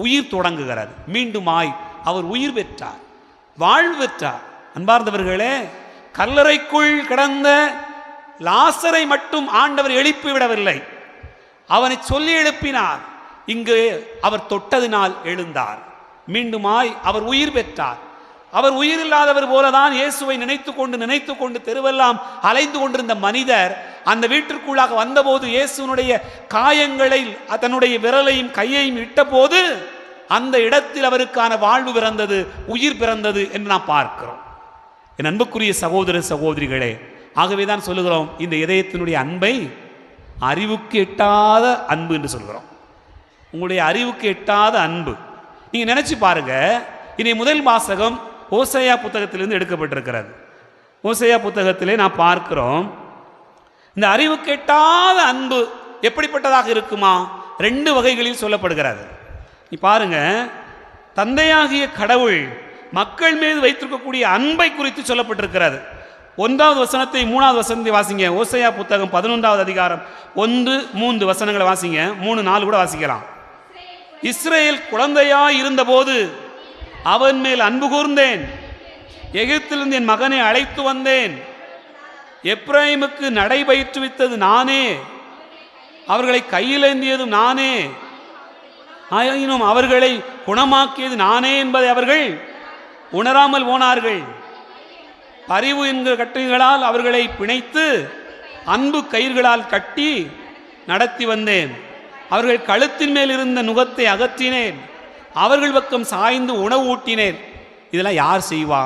உயிர் தொடங்குகிறது. மீண்டுமாய் அவர் உயிர் பெற்றார், வாழ்வு பெற்றார். அன்பார்ந்தவர்களே, கல்லறைக்குள் கிடந்த லாசரை மட்டும் ஆண்டவர் எழுப்பிவிடவில்லை, அவனை சொல்லி எழுப்பினார். இங்கு அவர் தொட்டதினால் எழுந்தார், மீண்டுமாய் அவர் உயிர் பெற்றார். அவர் உயிர் இல்லாதவர் போலதான் இயேசுவை நினைத்து கொண்டு தெருவெல்லாம் அலைந்து கொண்டிருந்த மனிதர் அந்த வீட்டிற்குள்ளாக வந்தபோது இயேசுனுடைய காயங்களை தன்னுடைய விரலையும் கையையும் இட்ட போது அந்த இடத்தில் அவருக்கான வாழ்வு பிறந்தது, உயிர் பிறந்தது என்று நாம் பார்க்கிறோம். என் அன்புக்குரிய சகோதர சகோதரிகளே, ஆகவேதான் சொல்லுகிறோம், இந்த இதயத்தினுடைய அன்பை அறிவுக்கு எட்டாத அன்பு என்று சொல்கிறோம். உங்களுடைய அறிவுக்கு எட்டாத அன்பு. நீங்க நினைச்சு பாருங்க, இனி முதல் வாசகம் ஓசையா புத்தகத்திலிருந்து எடுக்கப்பட்டிருக்கிறது. ஓசையா புத்தகத்திலே நாம் பார்க்கிறோம், இந்த அறிவுக்கு எட்டாத அன்பு எப்படிப்பட்டதாக இருக்குமா? 2 வகைகளில் சொல்லப்படுகிறது. நீ பாருங்க, தந்தையாகிய கடவுள் மக்கள் மீது வைத்திருக்கக்கூடிய அன்பை குறித்து சொல்லப்பட்டிருக்கிறது. 1வது வசனத்தை 3வது வசனத்தை வாசிங்க. ஓசையா புத்தகம் 11வது அதிகாரம் 1, 3 வசனங்களை வாசிங்க. 3, 4 கூட வாசிக்கலாம். இஸ்ரேல் குழந்தையாய் இருந்தபோது அவன் மேல் அன்பு கூர்ந்தேன், எகிப்திலிருந்து என் மகனை அழைத்து வந்தேன். எப்ராயிமுக்கு நடை பயிற்றுவித்தது நானே, அவர்களை கையிலேந்தியதும் நானே, ஆயினும் அவர்களை குணமாக்கியது நானே என்பதை அவர்கள் உணராமல் போனார்கள். பரிவு என்கிற கட்டுகளால் அவர்களை பிணைத்து அன்பு கயிர்களால் கட்டி நடத்தி வந்தேன். அவர்கள் கழுத்தின் மேல் இருந்த நுகத்தை அகற்றினேன், அவர்கள் பக்கம் சாய்ந்து உணவு ஊட்டினேன். இதெல்லாம் யார் செய்வா?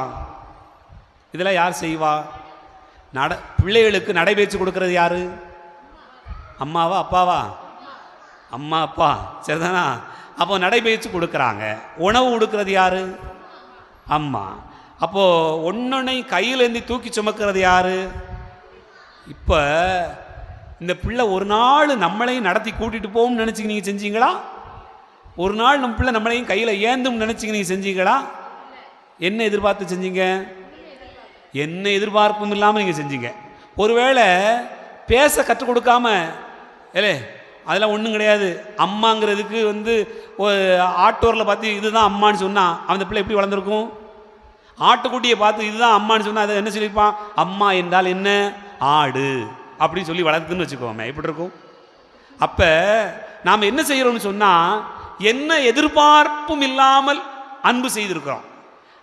இதெல்லாம் யார் செய்வா? பிள்ளைகளுக்கு நடைபயிற்சி கொடுக்கறது யாரு? அம்மாவா அப்பாவா? அம்மா அப்பா, சரிதானா? அப்போ நடைபயிற்சி கொடுக்குறாங்க. உணவு கொடுக்கறது யாரு? அம்மா. அப்போ ஒன்னொன்னை கையில் ஏந்தி தூக்கி சுமக்கிறது யாரு? இப்போ இந்த பிள்ளை ஒரு நாள் நம்மளையும் நடத்தி கூட்டிட்டு போகும்னு நினச்சிங்க நீங்கள் செஞ்சீங்களா? ஒரு நாள் நம்ம பிள்ளை நம்மளையும் கையில் ஏந்தும் நினச்சிங்க நீங்கள் செஞ்சீங்களா? என்ன எதிர்பார்த்து செஞ்சீங்க? என்ன எதிர்பார்ப்பும் இல்லாமல் நீங்கள் செஞ்சீங்க. ஒருவேளை பேச கற்றுக் கொடுக்காம, ஏலே அதெல்லாம் ஒன்றும் கிடையாது, அம்மாங்கிறதுக்கு ஆட்டோரில் பார்த்து இதுதான் அம்மான்னு சொன்னால் அந்த பிள்ளை எப்படி வளர்ந்துருக்கும்? ஆட்டுக்குட்டியை பார்த்து இதுதான் அம்மான்னு சொன்னால் அதை என்ன சொல்லியிருப்பான்? அம்மா என்றால் என்ன? ஆடு அப்படின்னு சொல்லி வளர்த்துன்னு வச்சுக்கோமே, எப்படி இருக்கும்? அப்போ நாம் என்ன செய்கிறோம்னு சொன்னால், என்ன எதிர்பார்ப்பும் இல்லாமல் அன்பு செய்திருக்கிறோம்.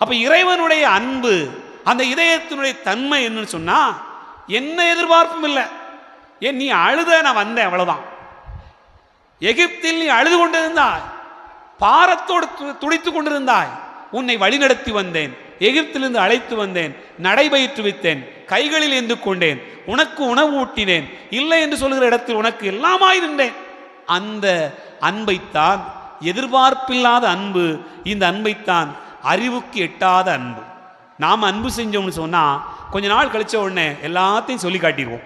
அப்போ இறைவனுடைய அன்பு, அந்த இதயத்தினுடைய தன்மை என்னன்னு சொன்னால், என்ன எதிர்பார்ப்பும் இல்லை. ஏன் நீ அழுத, நான் வந்தேன், அவ்வளோதான். எகிப்தில் நீ அழுது கொண்டிருந்தாய், பாரத்தோடு துடித்து கொண்டிருந்தாய், உன்னை வழிநடத்தி வந்தேன், எகிப்திலிருந்து அழைத்து வந்தேன், நடைபயிற்றுவித்தேன், கைகளில் ஏந்து கொண்டேன், உனக்கு உணவு ஊட்டினேன், இல்லை என்று சொல்கிற இடத்தில் உனக்கு எல்லாமாயிருந்தேன். அந்த அன்பைத்தான், எதிர்பார்ப்பில்லாத அன்பு, இந்த அன்பைத்தான் அறிவுக்கு எட்டாத அன்பு. நாம் அன்பு செஞ்சோம்னு சொன்னால் கொஞ்ச நாள் கழிச்ச உடனே எல்லாத்தையும் சொல்லி காட்டிடுவோம்.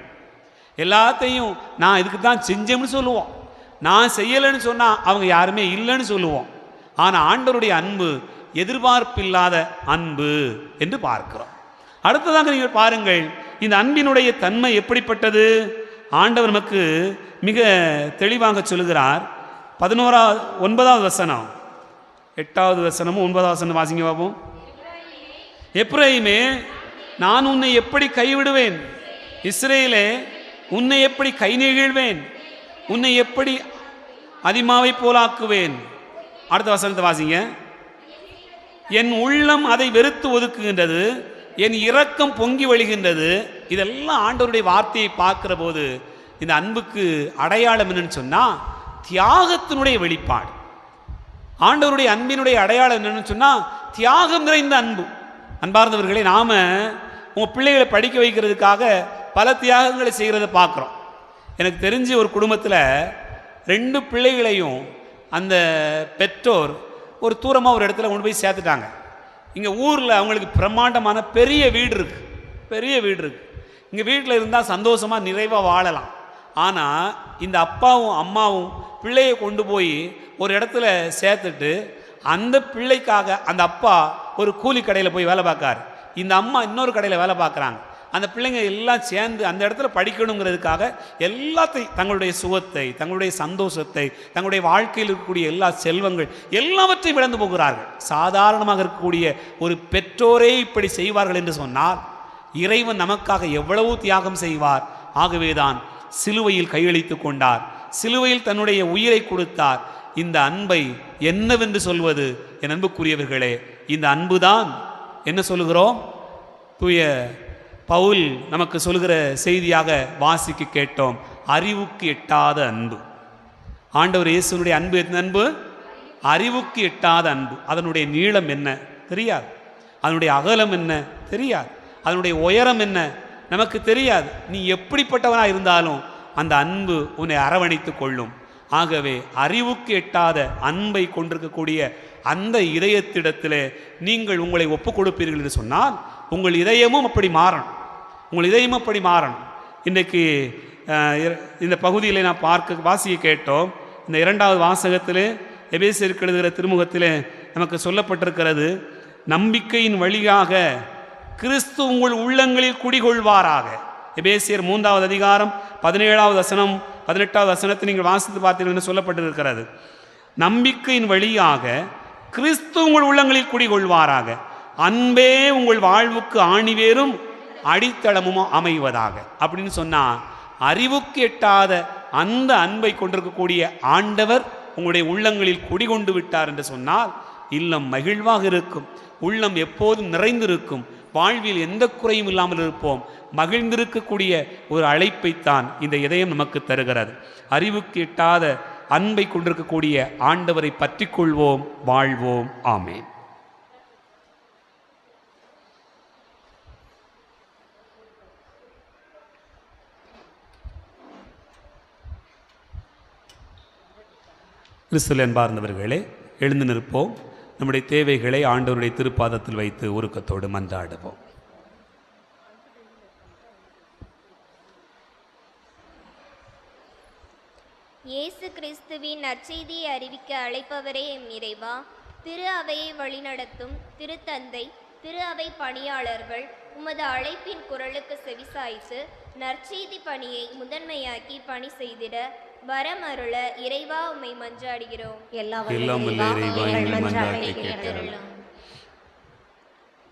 எல்லாத்தையும் நான் இதுக்கு தான் செஞ்சேன்னு சொல்லுவோம். நான் செய்யலைன்னு சொன்னால் அவங்க யாருமே இல்லைன்னு சொல்லுவோம். ஆனால் ஆண்டவருடைய அன்பு எதிர்பார்ப்பில்லாத அன்பு என்று பார்க்கிறோம். அடுத்ததாக நீங்கள் பாருங்கள், இந்த அன்பினுடைய தன்மை எப்படிப்பட்டது? ஆண்டவர் நமக்கு மிக தெளிவாக சொல்லுகிறார். 9வது வசனம், 8வது வசனமும் 9வது வசனம் வாசிங்க பாப்போம். எப்ராயிமே, நான் உன்னை எப்படி கைவிடுவேன்? இஸ்ரேலே, உன்னை எப்படி கை நெகிழ்வேன்? உன்னை எப்படி அதிமாவை போலாக்குவேன்? அடுத்த வசனத்தை வாசிங்க. என் உள்ளம் அதை வெறுத்து ஒதுக்குகின்றது, என் இரக்கம் பொங்கி வழிகின்றது. இதெல்லாம் ஆண்டவருடைய வார்த்தையை பார்க்கிற போது இந்த அன்புக்கு அடையாளம் என்னன்னு சொன்னால், தியாகத்தினுடைய வெளிப்பாடு. ஆண்டவருடைய அன்பினுடைய அடையாளம் என்னன்னு சொன்னால், தியாகம் நிறைந்த அன்பு. அன்பார்ந்தவர்களே, நாம் உங்கள் பிள்ளைகளை படிக்க வைக்கிறதுக்காக பல தியாகங்களை செய்கிறத பார்க்குறோம். எனக்கு தெரிஞ்ச ஒரு குடும்பத்தில் 2 பிள்ளைகளையும் அந்த பெற்றோர் ஒரு தூரமாக ஒரு இடத்துல கொண்டு போய் சேர்த்துட்டாங்க. இங்கே ஊரில் அவங்களுக்கு பிரம்மாண்டமான பெரிய வீடு இருக்குது. இங்கே வீட்டில் இருந்தால் சந்தோஷமாக நிறைவாக வாழலாம். ஆனால் இந்த அப்பாவும் அம்மாவும் பிள்ளையை கொண்டு போய் ஒரு இடத்துல சேர்த்துட்டு அந்த பிள்ளைக்காக அந்த அப்பா ஒரு கூலி கடையில் போய் வேலை பார்க்கார். இந்த அம்மா இன்னொரு கடையில் வேலை பார்க்குறாங்க. அந்த பிள்ளைங்க எல்லாம் சேர்ந்து அந்த இடத்துல படிக்கணுங்கிறதுக்காக எல்லாத்தையும், தங்களுடைய சுகத்தை, தங்களுடைய சந்தோஷத்தை, தங்களுடைய வாழ்க்கையில் இருக்கக்கூடிய எல்லா செல்வங்கள் எல்லாவற்றையும் இழந்து போகிறார்கள். சாதாரணமாக இருக்கக்கூடிய ஒரு பெற்றோரே இப்படி செய்வார்கள் என்று சொன்னால் இறைவன் நமக்காக எவ்வளவு தியாகம் செய்வார். ஆகவேதான் சிலுவையில் கையளித்து கொண்டார், சிலுவையில் தன்னுடைய உயிரை கொடுத்தார். இந்த அன்பை என்னவென்று சொல்வது என் அன்புக்குரியவர்களே? இந்த அன்புதான் என்ன சொல்லுகிறோம்? தூய பவுல் நமக்கு சொல்கிற செய்தியாக வாசிக்க கேட்டோம், அறிவுக்கு எட்டாத அன்பு. ஆண்டவர் இயேசுனுடைய அன்பு என்ன அன்பு? அறிவுக்கு எட்டாத அன்பு. அதனுடைய நீளம் என்ன தெரியாது, அதனுடைய அகலம் என்ன தெரியாது, அதனுடைய உயரம் என்ன நமக்கு தெரியாது. நீ எப்படிப்பட்டவனாக இருந்தாலும் அந்த அன்பு உன்னை அரவணைத்து கொள்ளும். ஆகவே அறிவுக்கு எட்டாத அன்பை கொண்டிருக்கக்கூடிய அந்த இதயத்திடத்தில் நீங்கள் உங்களை ஒப்பு கொடுப்பீர்கள் என்று சொன்னால் உங்கள் இதயமும் அப்படி மாறணும், உங்கள் இதயமும் அப்படி மாறணும். இன்றைக்கு இந்த பகுதியில் நான் வாசிக்க கேட்டோம். இந்த 2வது வாசகத்தில் எபேசியருக்கு எழுதுகிற திருமுகத்தில் நமக்கு சொல்லப்பட்டிருக்கிறது, நம்பிக்கையின் வழியாக கிறிஸ்து உங்கள் உள்ளங்களில் குடிகொள்வாராக. எபேசியர் 3வது அதிகாரம் 17வது வசனம் 18வது வசனத்தை நீங்கள் வாசித்து பார்த்தீர்கள் என்று சொல்லப்பட்டிருக்கிறது. நம்பிக்கையின் வழியாக கிறிஸ்து உங்கள் உள்ளங்களில் குடிகொள்வாராக, அன்பே உங்கள் வாழ்வுக்கு ஆணிவேரும் அடித்தளமும் அமைவதாக. அப்படின்னு சொன்னால் அறிவுக்கு எட்டாத அந்த அன்பை கொண்டிருக்கக்கூடிய ஆண்டவர் உங்களுடைய உள்ளங்களில் குடிகொண்டு விட்டார் என்று சொன்னால் இல்லம் மகிழ்வாக இருக்கும், உள்ளம் எப்போதும் நிறைந்திருக்கும், வாழ்வில் எந்த குறையும் இல்லாமல் இருப்போம். மகிழ்ந்திருக்கக்கூடிய ஒரு அழைப்பைத்தான் இந்த இதயம் நமக்கு தருகிறது. அறிவுக்கு எட்டாத அன்பை கொண்டிருக்கக்கூடிய ஆண்டவரை பற்றி கொள்வோம், வாழ்வோம். ஆமென். கிறிஸ்துவில் அன்பார்ந்தவர்களே, எழுந்து நிற்போம். நம்முடைய தேவைகளை ஆண்டவருடைய திருப்பாதத்தில் வைத்து உருக்கத்தோடு மன்றாடுவோம். இயேசு கிறிஸ்துவின் நற்செய்தியை அறிவிக்க அழைப்பவரே எம் இறைவா, திரு அவையை வழிநடத்தும் திருத்தந்தை, திரு அவை பணியாளர்கள் உமது அழைப்பின் குரலுக்கு செவிசாய்த்து நற்செய்தி பணியை முதன்மையாக்கி பணி செய்திட வரமருள இறைவா உம்மை மன்றாடுகிறோம்.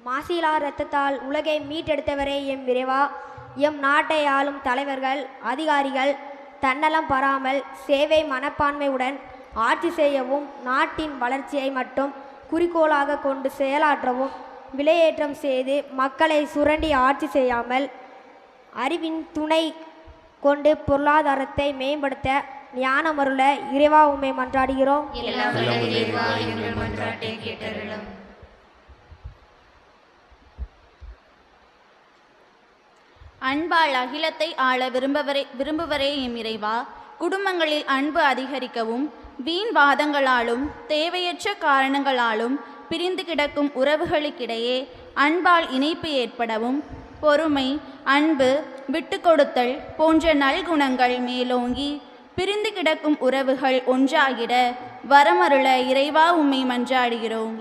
மாசிலா இரத்தத்தால் உலகை மீட்டெடுத்தவரே எம் இறைவா, எம் நாட்டை ஆளும் தலைவர்கள் அதிகாரிகள் தன்னலம் பராமல் சேவை மனப்பான்மையுடன் ஆட்சி செய்யவும், நாட்டின் வளர்ச்சியை மட்டும் குறிக்கோளாக கொண்டு செயலாற்றவும், விலையேற்றம் செய்து மக்களை சுரண்டி ஆட்சி செய்யாமல் அறிவின் துணை கொண்டு பொருளாதாரத்தை மேம்படுத்த ஞானமருள இறைவா உம்மை மன்றாடுகிறோம். அன்பால் அகிலத்தை ஆள விரும்புவரே எம் இறைவா, குடும்பங்களில் அன்பு அதிகரிக்கவும், வீண் வாதங்களாலும் தேவையற்ற காரணங்களாலும் பிரிந்து கிடக்கும் உறவுகளுக்கிடையே அன்பால் இணைப்பு ஏற்படவும், பொறுமை, அன்பு, விட்டு கொடுத்தல் போன்ற நல்குணங்கள் மேலோங்கி பிரிந்து கிடக்கும் உறவுகள் ஒன்றாகிட வரமருள இறைவா உம்மை மன்றாடுகிறோம்.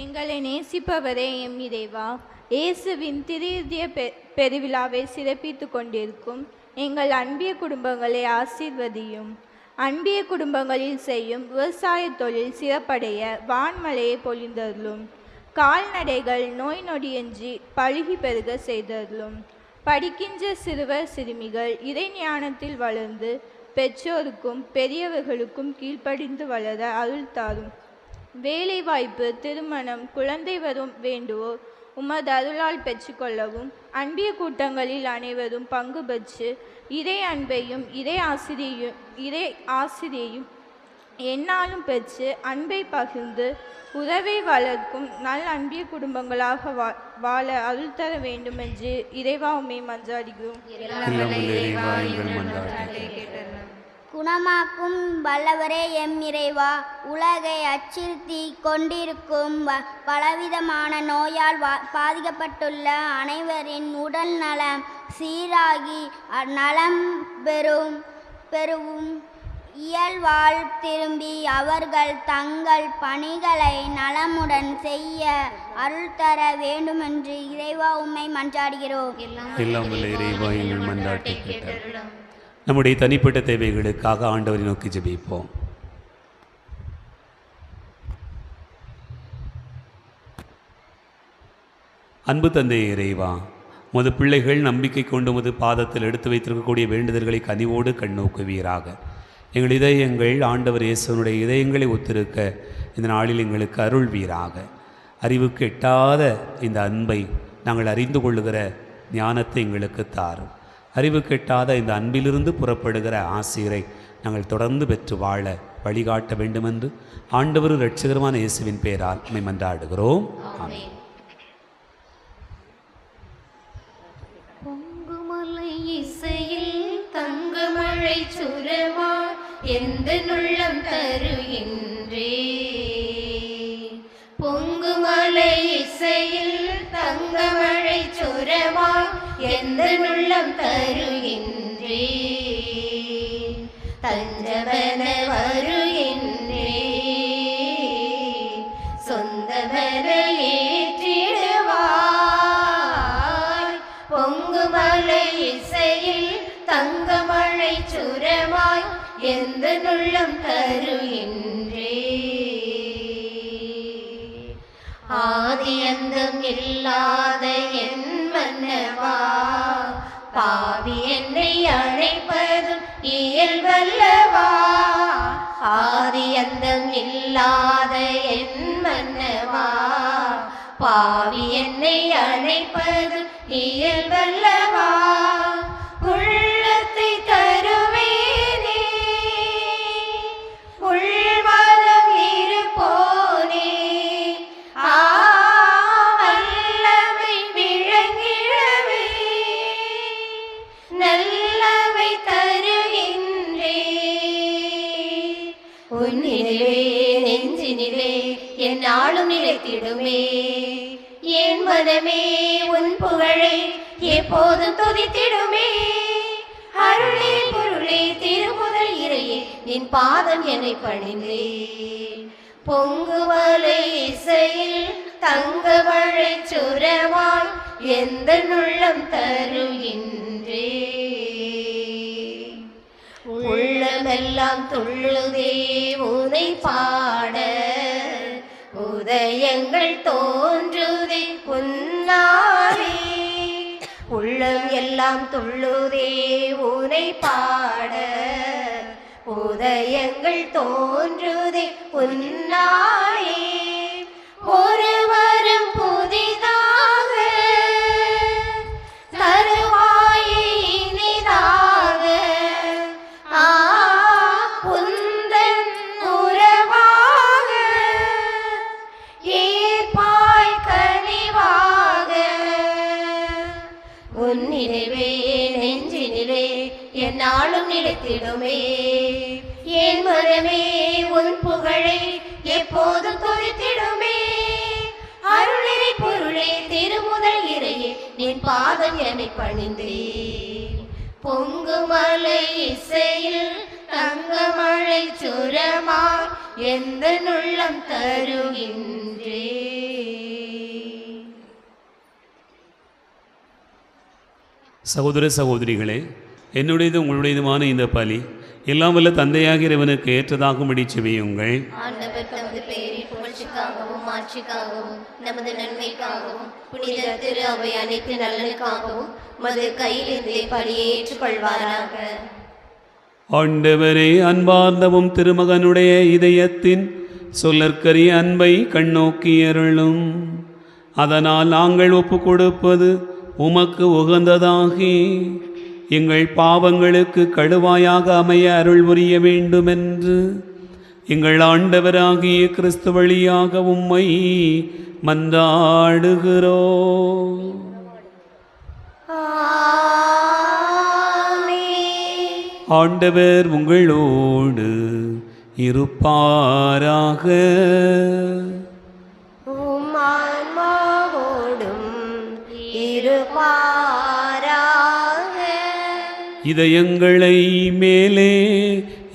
எங்களை நேசிப்பவரே எம் இறைவா, இயேசுவின் திருஇறுதிய பெருவிழாவை சிறப்பித்து கொண்டிருக்கும் எங்கள் அன்பிய குடும்பங்களை ஆசீர்வதியும். அன்பிய குடும்பங்களில் செய்யும் விவசாய தொழில் சிறப்படைய வான்மழையை பொழிந்தருளும். கால்நடைகள் நோய் நொடியின்றி பழுகி பெருக செய்தருளும். படிக்கின்ற சிறுவர் சிறுமிகள் இறை ஞானத்தில் வளர்ந்து பெற்றோருக்கும் பெரியவர்களுக்கும் கீழ்ப்படிந்து வளர அருள் தாரும். வேலைவாய்ப்பு, திருமணம், குழந்தை வரும் வேண்டுவோர் உமது அருளால் பெற்றுக்கொள்ளவும், அன்பிய கூட்டங்களில் அனைவரும் பங்கு பெற்று இறை அன்பையும் இறை ஆசிரியையும் எந்நாளும் பெற்று அன்பை பகிர்ந்து உறவை வளர்க்கும் நல் அன்பிய குடும்பங்களாக வாழ அருள் தர வேண்டும் என்று இறைவா உம்மை மன்றாடுகிறோம். குணமாக்கும் வல்லவரே எம் இறைவா, உலகை அச்சுறுத்தி கொண்டிருக்கும் பலவிதமான நோயால் பாதிக்கப்பட்டுள்ள அனைவரின் உடல் நலம் சீராகி நலம் பெறும் இயல்பால் திரும்பி அவர்கள் தங்கள் பணிகளை நலமுடன் செய்ய அருள் தர வேண்டுமென்று இறைவா உம்மை மன்றாடுகிறோம். எல்லாம் வல்ல இறைவா எங்கள் மன்றாட்டை கேட்டருளும். நம்முடைய தனிப்பட்ட தேவைகளுக்காக ஆண்டவரை நோக்கி ஜெபிப்போம். அன்பு தந்தை இறைவா, உமது பிள்ளைகள் நம்பிக்கை கொண்டு உமது பாதத்தில் எடுத்து வைத்திருக்கக்கூடிய வேண்டுதல்களை கனிவோடு கண்ணோக்குவீராக. எங்கள் இதயங்கள் ஆண்டவர் இயேசுனுடைய இதயங்களை ஒத்திருக்க இந்த நாளில் எங்களுக்கு அருள்வீராக. அறிவுக்கு எட்டாத இந்த அன்பை நாங்கள் அறிந்து கொள்ளுகிற ஞானத்தை எங்களுக்கு தாரும். அறிவுக்கு எட்டாத இந்த அன்பிலிருந்து புறப்படுகிற ஆசிரை நாங்கள் தொடர்ந்து பெற்று வாழ வழிகாட்ட வேண்டுமென்று ஆண்டவர் இரட்சகருமான இயேசுவின் பெயரால் உம்மை மன்றாடுகிறோம். ஆமென். பொங்குமலை இசையில் தங்கமழை சுரமா எந்த நுள்ளம் தருகின்றே. பொங்குமலை இசையில் தங்கமழை சுரமா எந்த நுள்ளம் தருகின்றே. தஞ்சமன வருகின்றே சொந்தமன ஏற்றிடுவாய். பொங்குமலை இசையில் தங்கமழை சுரமாய் எந்த நுள்ளம் தருகின்றே. ஆதியந்தம் இல்லாத என் மன்னவா, பாவி என்னை அழைப்பதும் இயல்பல்லவா. ஆதியந்தம் இல்லாத என் மன்னவா, பாவி என்னை அழைப்பதும் இயல்பல்லவா. உள்ளத்தை தருவேனே உள்மனம் இருப்போனே. வல்லமை விளங்கிடவே நல்லவை தருகின்றே. உன் நினைவே நெஞ்சினிலே என்னாலும் நிலைத்திடுமே. என் மனமே உன் புகழை எப்போதும் துதித்திடுமே. அருளே பொருளே திருமுதல் இறையே நின் பாதம் என்னை பணிந்தேன். பொங்குமலை இசையில் தங்கமழை சுரமாய் எந்த நுள்ளம் தருகின்றே. உள்ளமெல்லாம் துள்ளுதே உனை பாட, உதயங்கள் தோன்றுதே உன்னாலே. உள்ளம் எல்லாம் துள்ளுதே உனை பாட, உதயங்கள் தோன்றுதே உன்னாலே. ஒருவரும் புதிதாக தருவாயே இனிதாக. உந்தன் உறவாக ஏற்பாய் கனிவாக. உன் நினைவே நெஞ்சினிலே என்னாலும் நிலைத்திடுமே. என் மனமே உன் புகழை எப்போதும் துதித்திடுமே. அருளே பொருளே திருமுதல் இறையே நின் பாதம் என்னை பணிந்தேன். பொங்குமலை இசையில் தங்கமழை சுரமாய் எந்த நுள்ளம் தருகின்றே. சகோதர சகோதரிகளே, என்னுடையது உங்களுடையதுமான இந்த பலி எல்லாம் வல்ல தந்தையாகிய இறைவனுக்கு ஏற்றதாகும்படி செவியுங்கள். ஆண்டவர் தமது பெயரின் புகழ்ச்சிக்காகவும் மாட்சிக்காகவும் நமது நன்மைக்காகவும் புனித திரு அவை அனைத்து நலனுக்காகவும் மது கையிலிருந்தே பலியை ஏற்றுக்கொள்வாராக. ஆண்டவரே, அன்பார்ந்தவும் திருமகனுடைய இதயத்தின் சொல்லற்கரிய அன்பை கண்ணோக்கியருளும். அதனால் நாங்கள் ஒப்பு கொடுப்பது உமக்கு உகந்ததாகி எங்கள் பாவங்களுக்கு கடுவாயாக அமைய அருள் புரிய வேண்டுமென்று எங்கள் ஆண்டவராகிய கிறிஸ்து வழியாக உம்மை மன்றாடுகிறோம். ஆண்டவர் உங்களோடு இருப்பாராக. இதயங்களை மேலே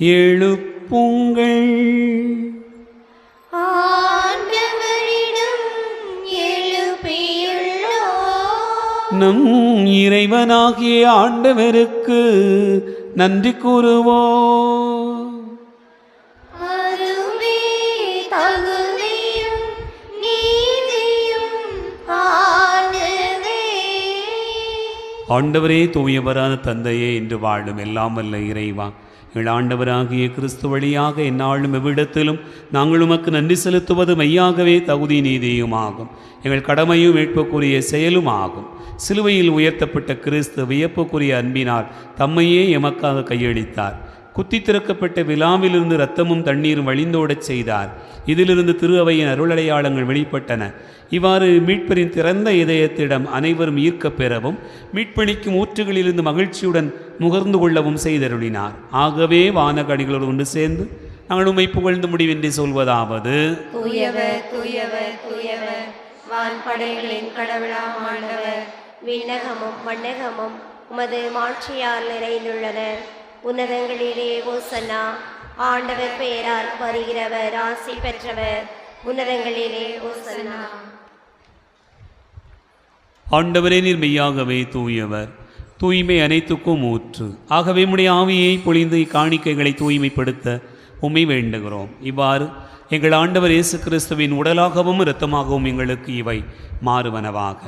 எழுப்புங்கள். ஆண்டவரிடம் எழுப்பியுள்ளோம். நம் இறைவனாகிய ஆண்டவருக்கு நன்றி கூறுவோம். அதுவே தகுதியும் நீதியும் ஆண்டவே. ஆண்டவரே, தூயவரான தந்தையே, என்று வாழும் எல்லாம் வல்ல இறைவா, எங்கள் ஆண்டவராகிய கிறிஸ்து வழியாக எந்நாளும் எவ்விடத்திலும் நாங்கள் உமக்கு நன்றி செலுத்துவது மெய்யாகவே தகுதி நீதியுமாகும், எங்கள் கடமையும் மீட்புக்குரிய செயலும் ஆகும். சிலுவையில் உயர்த்தப்பட்ட கிறிஸ்து வியப்புக்குரிய அன்பினால் தம்மையே எமக்காக கையளித்தார். குத்தி திறக்கப்பட்ட விழாவிலிருந்து இரத்தமும் தண்ணீரும் வழிந்தோடச் செய்தார். இதிலிருந்து திரு அவையின் அருளடையாளங்கள் வெளிப்பட்டன. இவ்வாறு மீட்பரின் திறந்த இதயத்திடம் அனைவரும் ஈர்க்கப் பெறவும் மீட்பளிக்கும் ஊற்றுகளிலிருந்து மகிழ்ச்சியுடன் முகர்ந்து கொள்ளவும் செய்தருளினார். ஆகவே வானகடிகளோடு ஒன்று சேர்ந்து நாங்கள் உம்மை புகழ்ந்து முடிவின்றி சொல்வதாவது: தூயவர் தூயவர் தூயவர், வான்படைகளின் கடவுளாம் ஆண்டவர். விண்ணகமும் மண்ணகமும் உமது மாட்சியால் நிறைந்துள்ளன. உன்னதங்களிலே ஓசன்னா. ஆண்டவர் பெயரால் வருகிறவர் ஆசி பெற்றவர். உன்னதங்களிலே ஓசன்னா. ஆண்டவரே, நீர் மெய்யாகவே தூயவர், தூய்மை அனைத்துக்கும் ஊற்று. ஆகவே உம்முடைய ஆவியை பொழிந்து இக்காணிக்கைகளை தூய்மைப்படுத்த உம்மை வேண்டுகிறோம். இவ்வாறு எங்கள் ஆண்டவர் இயேசு கிறிஸ்துவின் உடலாகவும் இரத்தமாகவும் எங்களுக்கு இவை மாறுவனவாக.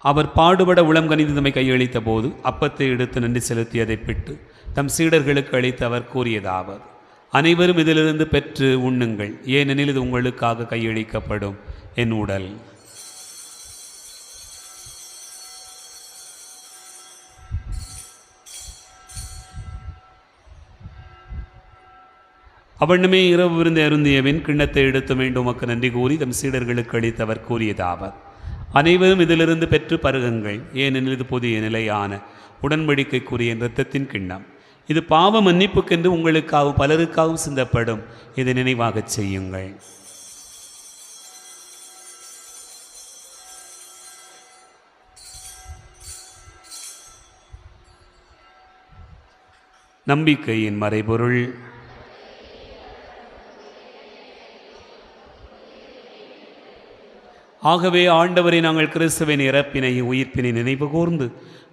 அவர் பாடுபட உளம் கனிந்து தம்மை கையளித்த போது அப்பத்தை எடுத்து நன்றி செலுத்தியதை பிட்டு தம் சீடர்களுக்கு அளித்து அவர் கூறியதாவது: அனைவரும் இதிலிருந்து பெற்று உண்ணுங்கள், ஏனெனில் இது உங்களுக்காக கையளிக்கப்படும் என் உடல். அவனுமே இரவு விருந்து அருந்தியவின் கிண்ணத்தை எடுத்து மீண்டும் உமக்கு நன்றி கூறி தம் சீடர்களுக்கு அளித்து அவர் கூறியதாவது: அனைவரும் இதிலிருந்து பெற்று பருகுங்கள், ஏனெனில் இது புதிய நிலையான உடன்படிக்கைக்குரிய இரத்தத்தின் கிண்ணம். இது பாவ மன்னிப்புக்கென்று உங்களுக்காகவும் பலருக்காகவும் சிந்தப்படும். இதை நினைவாகச் செய்யுங்கள். நம்பிக்கையின் மறைபொருள். ஆகவே ஆண்டவரை, நாங்கள் கிறிஸ்துவின் இறப்பினையும் உயிர்ப்பினை நினைவு கூர்ந்து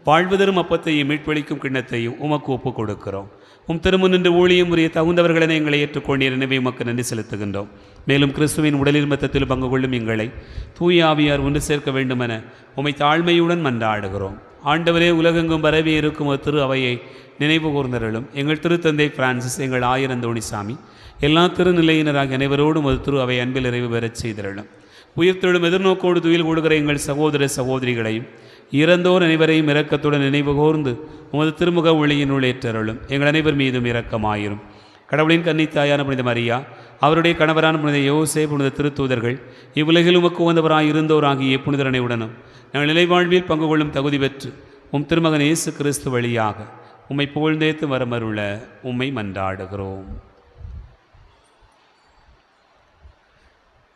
வாழ்வதரும் அப்பத்தையும் மீட்பளிக்கும் கிண்ணத்தையும் உமக்கு ஒப்புக் கொடுக்கிறோம். உம் திருமுன் நின்று ஊழியம் உரிய தகுந்தவர்களென எங்களை ஏற்றுக்கொண்டீர். எனவே உமக்கு நன்றி செலுத்துகின்றோம். மேலும் கிறிஸ்துவின் உடலில் மத்தத்தில் பங்கு கொள்ளும் எங்களை தூய ஆவியார் ஒன்று சேர்க்க வேண்டுமென உம்மை தாழ்மையுடன் மன்றாடுகிறோம். ஆண்டவரே, உலகெங்கும் பரவி இருக்கும் ஒரு திரு அவையை நினைவு கூர்ந்தருளும். எங்கள் திருத்தந்தை பிரான்சிஸ், எங்கள் ஆயர் அந்தோணிசாமி, எல்லா திருநிலையினராக அனைவரோடும் ஒரு திரு அவை அன்பில் நிறைவு பெறச் செய்திருளும். உயிர்த்தெழும் எதிர்நோக்கோடு துயில் கூடுகிற எங்கள் சகோதர சகோதரிகளையும் இறந்தோர் அனைவரையும் இரக்கத்துடன் நினைவு கூர்ந்து உமது திருமுக ஒளியினுள் ஏற்றருளும். எங்கள் அனைவர் மீதும் இரக்கமாயிரும். கடவுளின் கன்னித்தாயான புனித மரியா, அவருடைய கணவரான புனித யோசே, புனித திருத்தூதர்கள், இவ்வுலகில் உமக்கு உகந்தவராய் இருந்தோராகிய புனிதர் அனைவருடனும் நாங்கள் நிலைவாழ்வில் பங்கு கொள்ளும் தகுதி பெற்று உம் திருமகன் இயேசு கிறிஸ்து வழியாக உம்மை புகழ்ந்தேத்து வரமருள உம்மை மன்றாடுகிறோம்.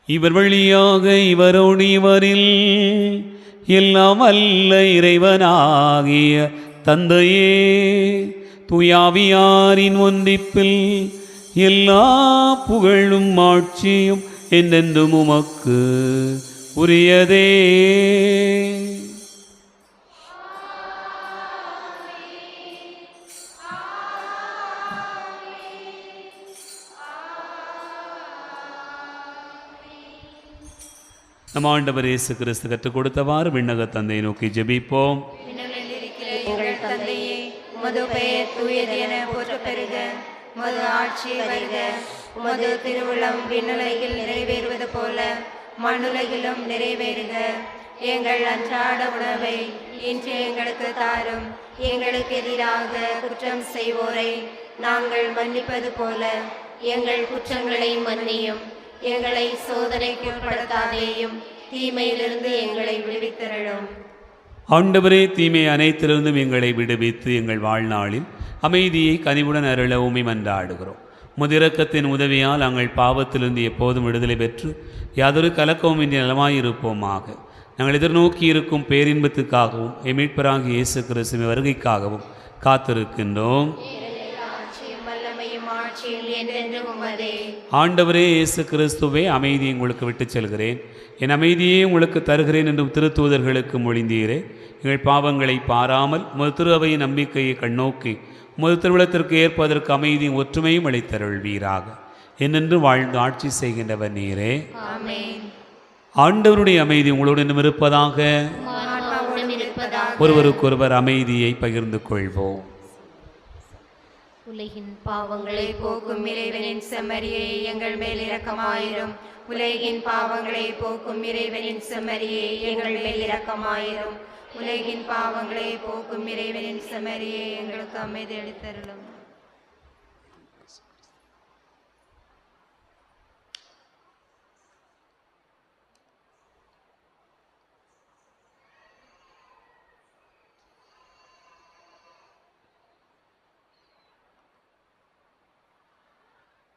இவர் வழியாக இவரோடு இவரில் எல்லாம் அல்ல இறைவனாகிய தந்தையே, தூயாவியாரின் ஒன்றிப்பில் எல்லா புகழும் ஆட்சியும் என்றென்றும் உமக்கு உரியதே. நம் ஆண்டவர் இயேசு கிறிஸ்து கற்றுக் கொடுத்தவாறு விண்ணக தந்தையை நோக்கி ஜெபிப்போம். எங்கள் தந்தையே, உமது பெயர் தூயது என போற்றப் பெறுக. உமது ஆட்சி வருக. உமது திருவுளம் விண்ணுலகில் நிறைவேறுவது போல மண்ணுலகிலும் நிறைவேறுக. எங்கள் அன்றாட உணவை இன்று எங்களுக்கு தாரும். எங்களுக்கு எதிராக குற்றம் செய்வோரை நாங்கள் மன்னிப்பது போல எங்கள் குற்றங்களை மன்னியும். எங்களை சோதனைக்கு உட்படுத்தாதேயும், தீமையிலிருந்து எங்களை விடுவித்தருளும். ஆண்டவரே, தீமை அனைத்திலிருந்தும் எங்களை விடுவித்து எங்கள் வாழ்நாளில் அமைதியை கனிவுடன் அருள உம்மை மன்றாடுகிறோம். முதிரக்கத்தின் உதவியால் நாங்கள் பாவத்திலிருந்து எப்போதும் விடுதலை பெற்று யாதொரு கலக்கமும் இன்றி நலமாயிருப்போமாக. நாங்கள் எதிர்நோக்கி இருக்கும் பேரின்பத்துக்காகவும் மீட்பராகிய இயேசு கிறிஸ்துவின் வருகைக்காகவும் காத்திருக்கின்றோம். வல்லமையும் ஆட்சியில் என்றென்றும் உமதே. ஆண்டவரே இயேசு கிறிஸ்துவே, அமைதியை உங்களுக்கு விட்டுச் செல்கிறேன், என் அமைதியே உங்களுக்கு தருகிறேன் என்றும் திருத்தூதர்களுக்கு மொழிந்தீரே. எங்கள் பாவங்களை பாராமல் உமது திரு அவையின் நம்பிக்கையை கண்ணோக்கி உமது திருவிழத்திற்கு ஏற்பதற்கு அமைதியும் ஒற்றுமையும் அளித்தருள்வீராக. என்னென்று வாழ்ந்து ஆட்சி செய்கின்றவர் நீரே. ஆமென். ஆண்டவருடைய அமைதி உங்களுடன் இருப்பதாக. ஆன்மாவோடும் இருப்பதாக. ஒருவருக்கொருவர் அமைதியை பகிர்ந்து கொள்வோம். உலகின் பாவங்களை போக்கும் இறைவனின் செம்மறியே, எங்கள் மேல் இரக்கமாயிரும். உலகின் பாவங்களை போக்கும் இறைவனின் செம்மறியே, எங்கள் மேல் இரக்கமாயிரும். உலகின் பாவங்களை போக்கும் இறைவனின் செம்மறியே, எங்களுக்கு அமைதி அளித்தருளும்.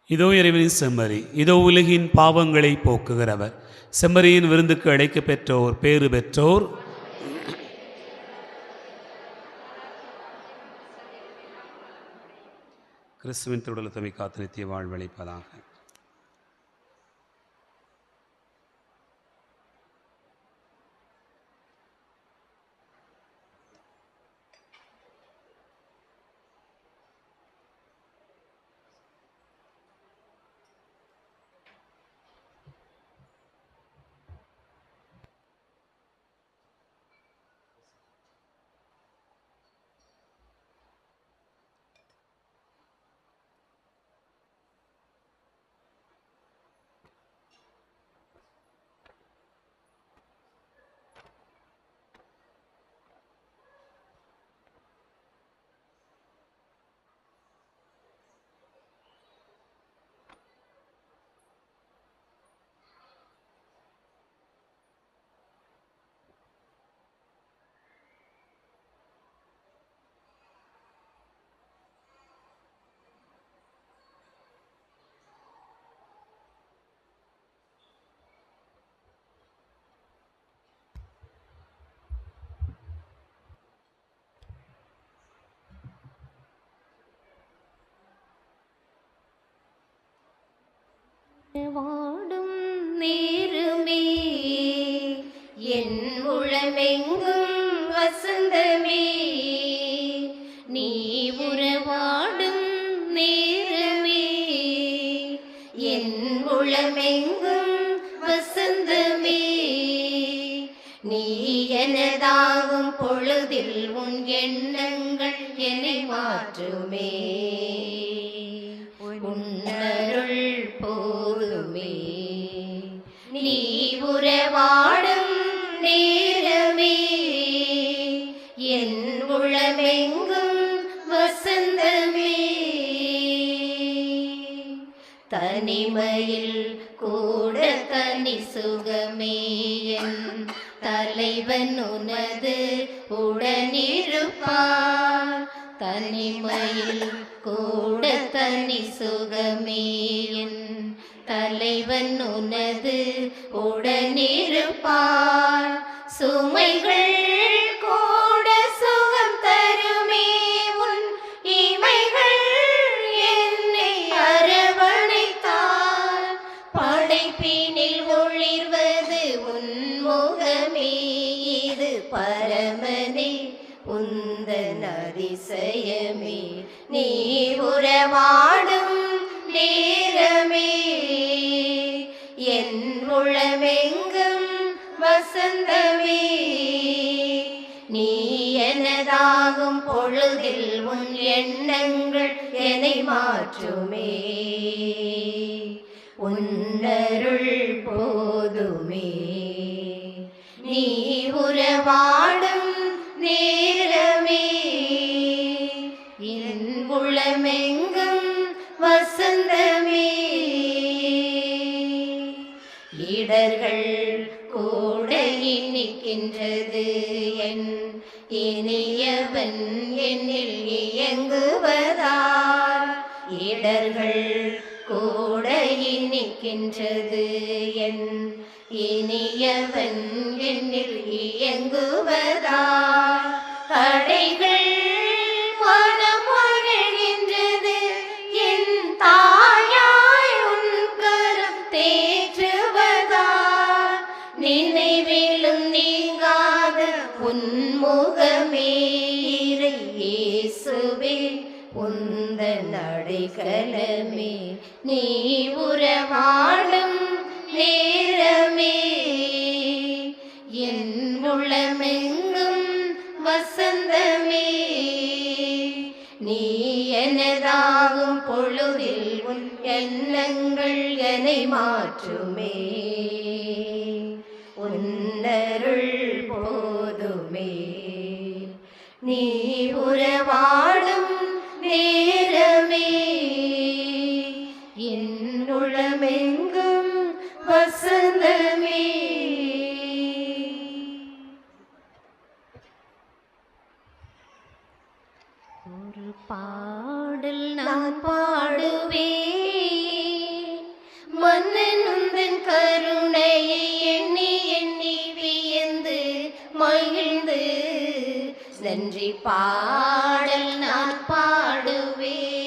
இதோ இறைவனின் செம்மறி, இதோ உலகின் பாவங்களை போக்குகிறவர். செம்மறியின் விருந்துக்கு அழைக்க பெற்றோர் பேறு பெற்றோர். கிறிஸ்துவின் திருவுடல் தம்மை காத்து நித்திய வாழ்வளிப்பதாக. வாடும் நேருமே, என் உளமெங்கும் வசந்தமே, நீ உறவாடும் நேரமே, என் உளமெங்கும் வசந்தமே, நீ எனதாகும் பொழுதில் உன் எண்ணங்கள் என்னை மாற்றுமே, உன்னருள் போதுமே, நீ உறவாடும் நேரமே, என் உளமெங்கும் வசந்தமே, தனிமையில் கூட தனி சுகமே, என் தலைவன் உனது உடனிருப்பார், தனிமையில் கூட தனி சுகமே, என் தலைவன் உனது உடனிருப்பார், சுமைகள் கூட சுகம் தருமே, உன் இமைகள் என்னை அரவணைத்தார், படைப்பினில் ஒளிர்வது உன் முகமே, இது பரமனே உந்தன் அதிசயமே, நீ உறவாடும் நேரமே, என் உளமெங்கும் வசந்தமே, நீ எனதாகும் பொழுதில் உன் எண்ணங்கள் என்னை மாற்றுமே, உன்னருள் போதுமே, நீ உறவாடும் நேரமே, என் உளமெங்கும் வசந்தமே, இடர்கள் கூட இனிக்கின்றது என் இனியவன் என்னில் இயங்குவதார், இடர்கள் கூட இனிக்கின்றது என் இனியவன் என்னில் இயங்குவதார், தடைகள் பாடுவே உந்தன் அடைக்கலமே நீ உறவாடும் நேரமே என் உள்ளமெங்கும் வசந்தமே நீ எனதாகும் பொழுதில் உன் எண்ணங்கள் என்னை மாற்றுமே உன்னருள் போதுமே நீ உறவாடும் நேரமே என் உள்ளமெங்கும் வசந்தமே. ஒரு பாடல் நான் பாடுவேன் மன்னன் உந்தன் கருணையை எண்ணி எண்ணி வியந்து மகிழ்ந்து நன்றி பாடல் நான் பாடுவேன்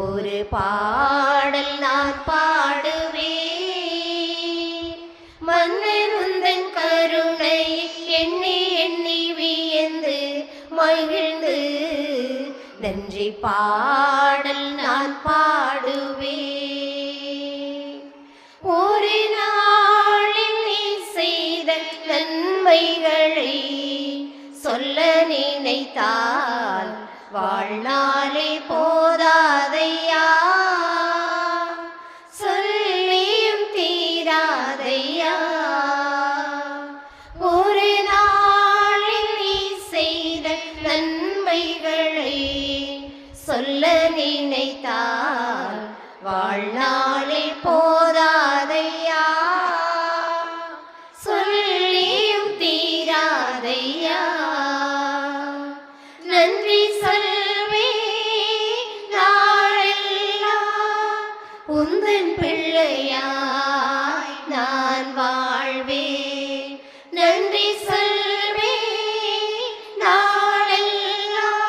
ஒரு பாடல் நான் பாடுவேன் மன்னன் உந்தன் கருணையை எண்ணி எண்ணி வியந்து மகிழ்ந்து நன்றி பாடல் நான் பாடுவேன் ஒரு நாளில் நீ செய்த நன்மைகளை சொல்ல நினைத்தால் வாழ்நாளே போதாதையா சொல்லியும் தீராதையா ஒரு நாளில் நீ செய்த நன்மைகளை சொல்ல நினைத்தால் வாழ்நாளே போதாதையா சொல்லியும் தீராதையா நன்றி சொல்வே நாளெல்லாம் உந்தன் பிள்ளையாய் நான் வாழ்வேன் நன்றி சொல்வே நாளெல்லாம்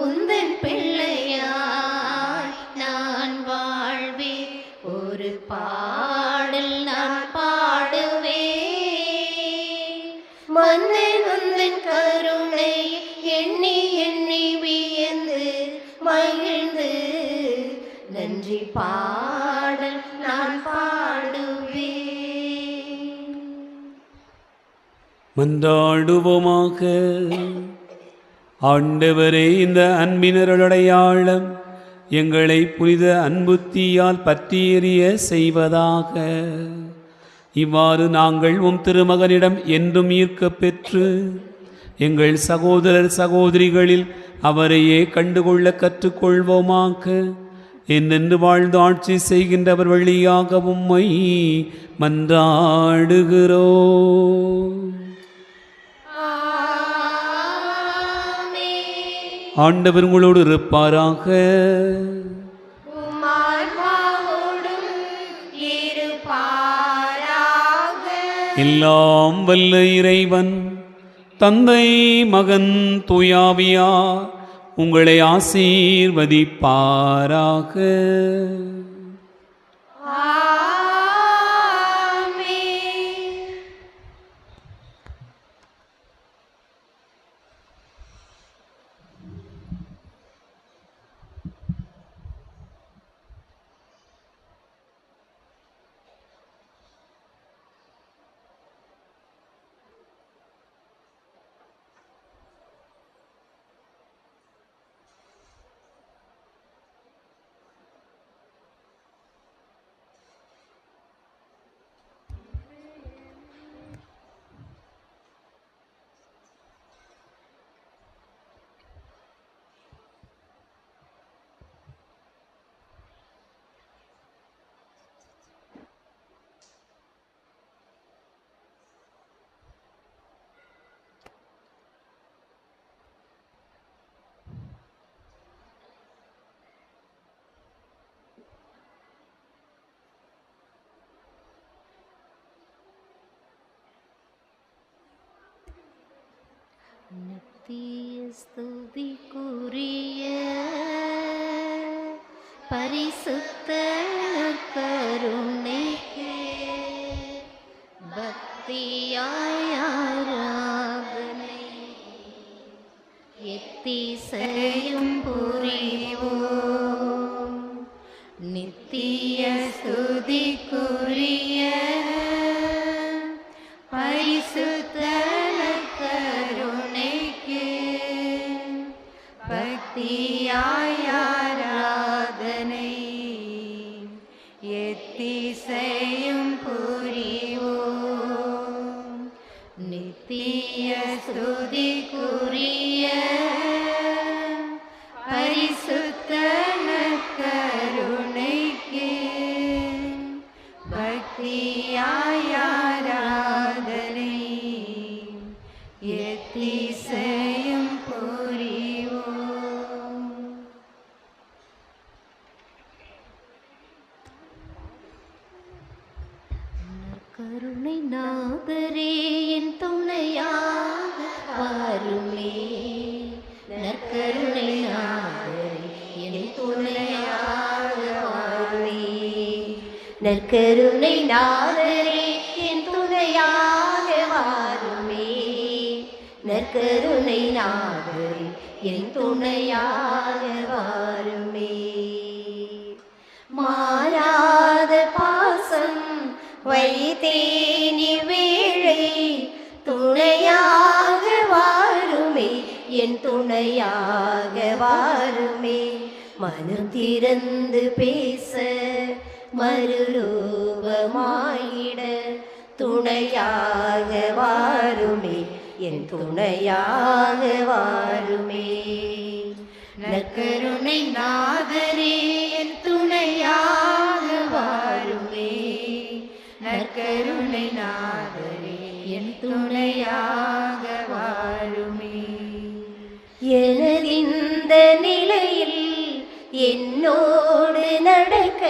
உந்தன் பிள்ளையாய் நான் வாழ்வேன் ஒரு பாடல் நான் பாடுவேன் மன்னன் உந்தன் கருணை எண்ணி எண்ணி வியந்து மகிழ்ந்து நன்றி பாடல் நான் பாடுவேன். மன்றாடுவோமாக. ஆண்டவரே, இந்த அன்பினருடையாளம் எங்களை புனித அன்புத்தியால் பற்றி எறிய செய்வதாக. இவ்வாறு நாங்கள் உம் திருமகனிடம் என்றும் ஈர்க்கப் பெற்று எங்கள் சகோதரர் சகோதரிகளில் அவரையே கண்டுகொள்ள கற்றுக்கொள்வோமாக. என்னென்று வாழ்ந்து ஆட்சி செய்கின்றவர் வழியாக உம்மை மன்றாடுகிறோம். ஆண்டவர் உங்களோடு இருப்பாராக. எல்லாம் வல்ல இறைவன் தந்தை மகன் தூயாவியா உங்களை ஆசீர்வதிப்பாராக. நித்திய ஸ்துதிக்குரிய பரிசுத்த கருணைக்கு பக்தியாய் ஆராதனை எத்திசையும் எத்திசையும் புரிவோம். நித்திய ஸ்துதிக்குரிய பரிசுத்த கருணைக்கு பக்தியாய் ஆராதனை எத்திசையும் புரிவோம். நித்திய ஸ்துதிக்குரிய பரிசுத்த கருணைக்கு பக்தியாய் ஆராதனை எத்திசையும் புரிவோம். கருணை நாதரே என் துணையாக வாருமே. நற்கருணை நாதரே என் துணையாக வாருமே. நற்கருணை நாதரே என் துணையாக வாருமே. நற்கருணை நாதரே என் துணையாக வாருமே. மாறாத பாசம் வைத்தேனி வேளை துணையாக வாருமே. என் துணையாக வாருமே. மனம் திறந்து பேச மறுரூபமாயிட துணையாக வாருமே. என் துணையாக வாருமே. நற்கருணை நாதரே என் துணையாக வாருமே. நற்கருணை நாதரே என் துணையாக வாருமே. எனதிந்த நிலையில் என்னோடு நடக்க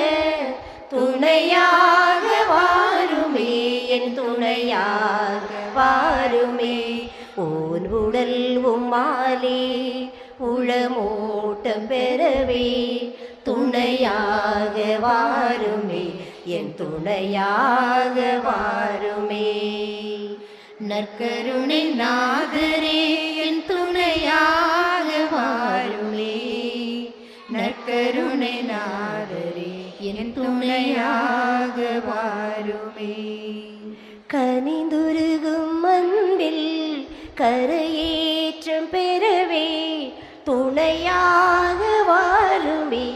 துணையாக வாருமே. என் துணையாக வாருமே. ஓன் உடல் உம்மாலே உளமோட்டம் பெறவே துணையாக வாருமே. என் துணையாக வாருமே. நற்கருணை நாதரே என் துணையாக வாருமே. நற்கருணை நாதரே என் துணையாக வாருமே. கனிந்துருகும் அன்பில் கரையேற்றம் பெறவே துணையாக வாருமே.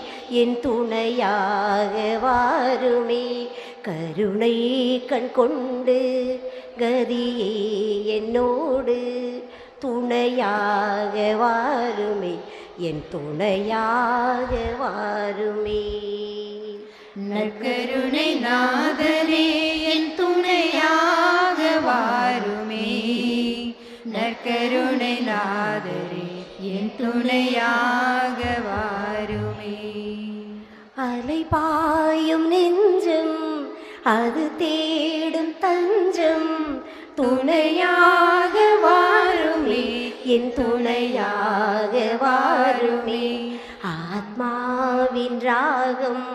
என் துணையாக வாருமே. கருணை கண் கொண்டு கதியே என்னோடு துணையாக வாருமே. என் துணையாக வாருமே. நற்கருணை நாதரே என் துணையாக வாருமே. நற்கருணை நாதரே என் துணையாக வாருமே. அலை பாயும் நெஞ்சம் அது தேடும் தஞ்சம் துணையாக வாருமே. என் துணையாக வாருமே. ஆத்மாவின் ராகம்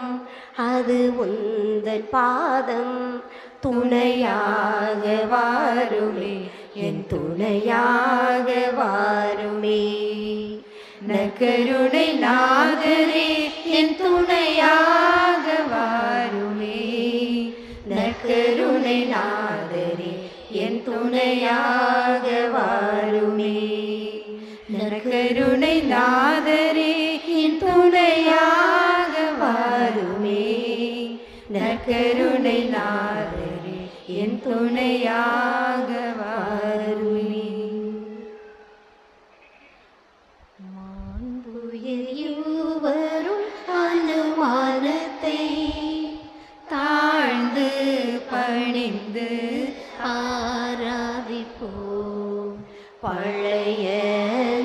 அது உந்தன் பாதம் துணையாக வாருமே. என் துணையாக வாருமே. நற்கருணை நாதரே என் துணையாக வாருமே. நற்கருணை நாதரே என் துணையாக வாருமே. நற்கருணை நாதரே என் துணையாக வாருமே. நற்கருணை நாதரே என் துணையாக வாருமே. மாண்புயர்வரும் அனுமானத்தை தாழ்ந்து பணிந்து ஆராதிப்போம். பழைய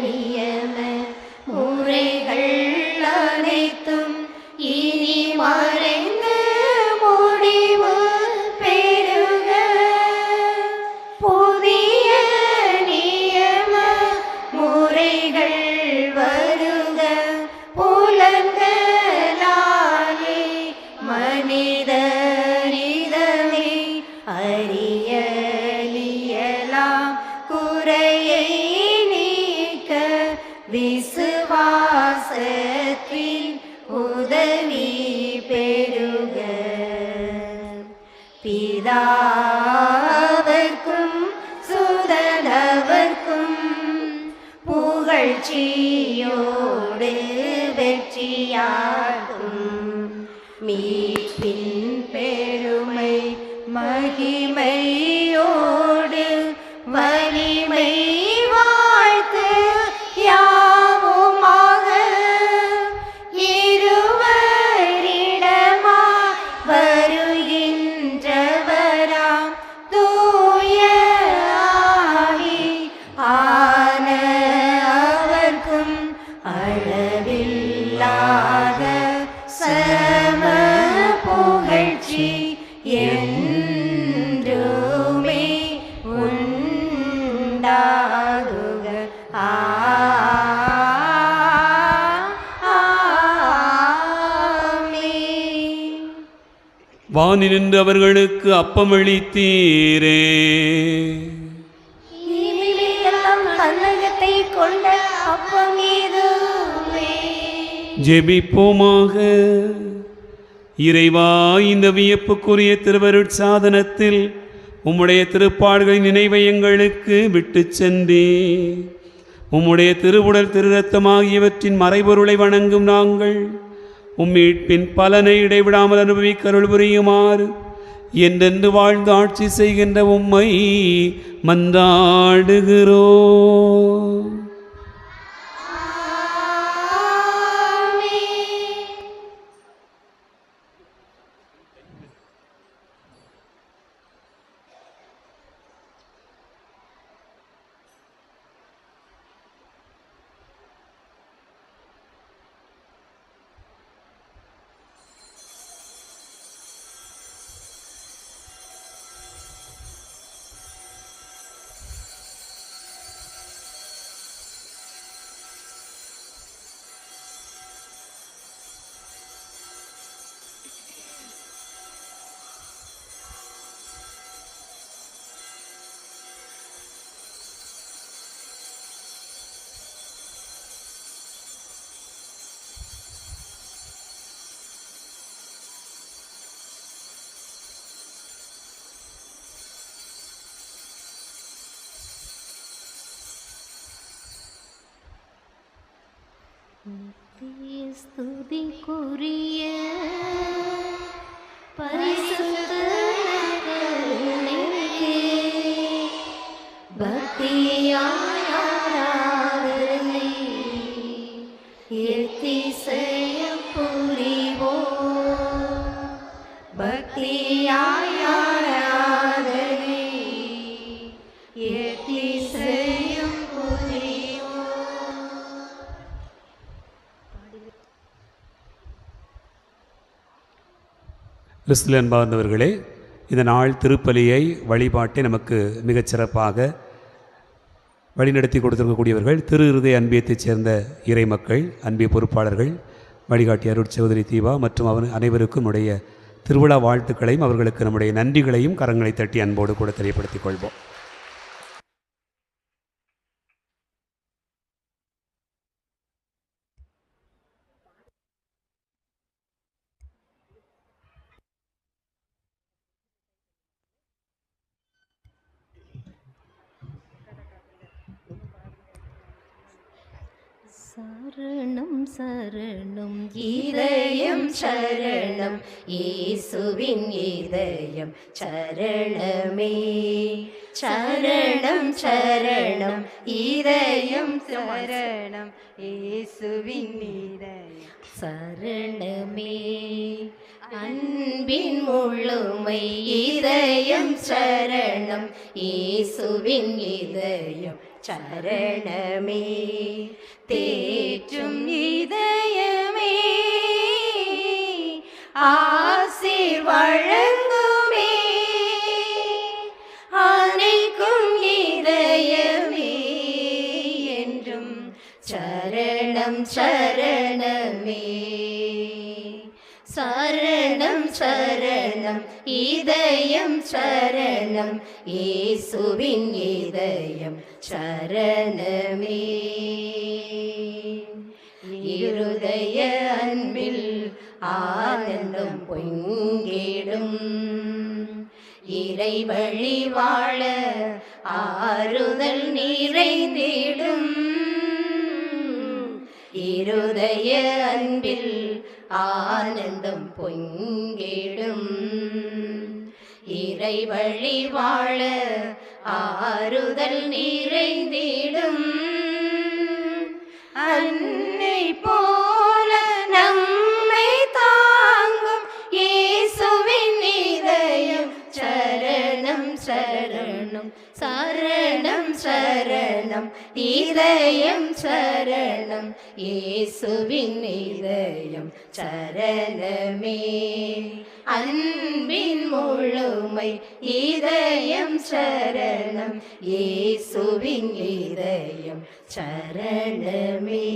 நியம முறைகள் அனைத்தும் இனி மறைந்து முடிவு பெறுக. புதிய விசுவாசத்தின் உதவி பெருக பிதாவர்க்கும் சுதனவர்க்கும் புகழ்ச்சியோடு வெற்றியாகும் மீட்பின் பெருமை மகிமையோடு வலிமை வாழ்த்து யாவுமாக இருவரிடமா வருகின்றவராம் தூய ஆவி ஆன அவர்க்கும் அளவில்லாத சம புகழ்ச்சி என்றுமே உண்டாகுக. ஆமென். வானினின்று அவர்களுக்கு அப்பமளித்தீரே. இனிமேலாம் பல்லகத்தை கொண்ட அப்பம் இதுவே. ஜெபிப்போமாக. இறைவா, இந்த வியப்புக்குரிய திருவருட்சாதனத்தில் உம்முடைய திருப்பாடுகளின் நினைவை எங்களுக்கு விட்டு சென்றே. உம்முடைய திருவுடல் திருரத்தம் ஆகியவற்றின் மறைபொருளை வணங்கும் நாங்கள் உம்மீட்பின் பலனை இடைவிடாமல் அனுபவிக்க அருள் புரியுமாறு என்றென்று வாழ்ந்து ஆட்சி செய்கின்ற உம்மை மன்றாடுகிறோம். ஸ்துதிக்குரிய பரிசுத்த கருணைக்கு பக்தியாய் ஆராதனை எத்திசையம் புரிவோம். பக்தியாய் ஆராதனை எத்திசையம் புரிவோம். கிறிஸ்துவில் அன்பார்ந்தவர்களே, இந்த நாள் திருப்பலியை வழிபாட்டை நமக்கு மிகச்சிறப்பாக வழிநடத்தி கொடுத்திருக்கக்கூடியவர்கள் திரு இருதய அன்பியத்தைச் சேர்ந்த இறை மக்கள், அன்பிய பொறுப்பாளர்கள், வழிகாட்டி அருட்சகோதரி தீபா மற்றும் அனைவருக்கும் நம்முடைய திருவிழா வாழ்த்துக்களையும் அவர்களுக்கு நம்முடைய நன்றிகளையும் கரங்களை தட்டி அன்போடு கூட தெரியப்படுத்திக் கொள்வோம். சரணம் சரணம் இதயம் சரணம் இயேசுவின் இதயம் சரணமே. சரணம் சரணம் இதயம் சரணம் இயேசுவின் இதயம் சரணமே. அன்பின் முழுமை இதயம் சரணம் இயேசுவின் இதயம் சரணமே. தேற்றும் இதயமே ஆசீர் வழங்குமே. அனைக்கும் இதயமே என்றும் சரணம் சரணமே. சரணம் சரணம் இதயம் சரணம் இயேசுவின் இதயம் சரணமே. இருதய அன்பில் ஆனந்தம் பொங்கிடும். இறைவழி வாழ ஆறுதல் நிறைந்திடும். இருதய அன்பில் ஆனந்தம் பொங்கிடும். இறைவழி வாழ ஆறுதல் நிறைந்திடும். அன்னை போல நம்மை தாங்கும் இயேசுவின் இதயம் சரணம் சரணம் சரணம் சரணம் இதயம் சரணம் இயேசுவின் இதயம் சரணமே. அன்பின் முழுமை இதயம் சரணம் இயேசுவின் இதயம் சரணமே.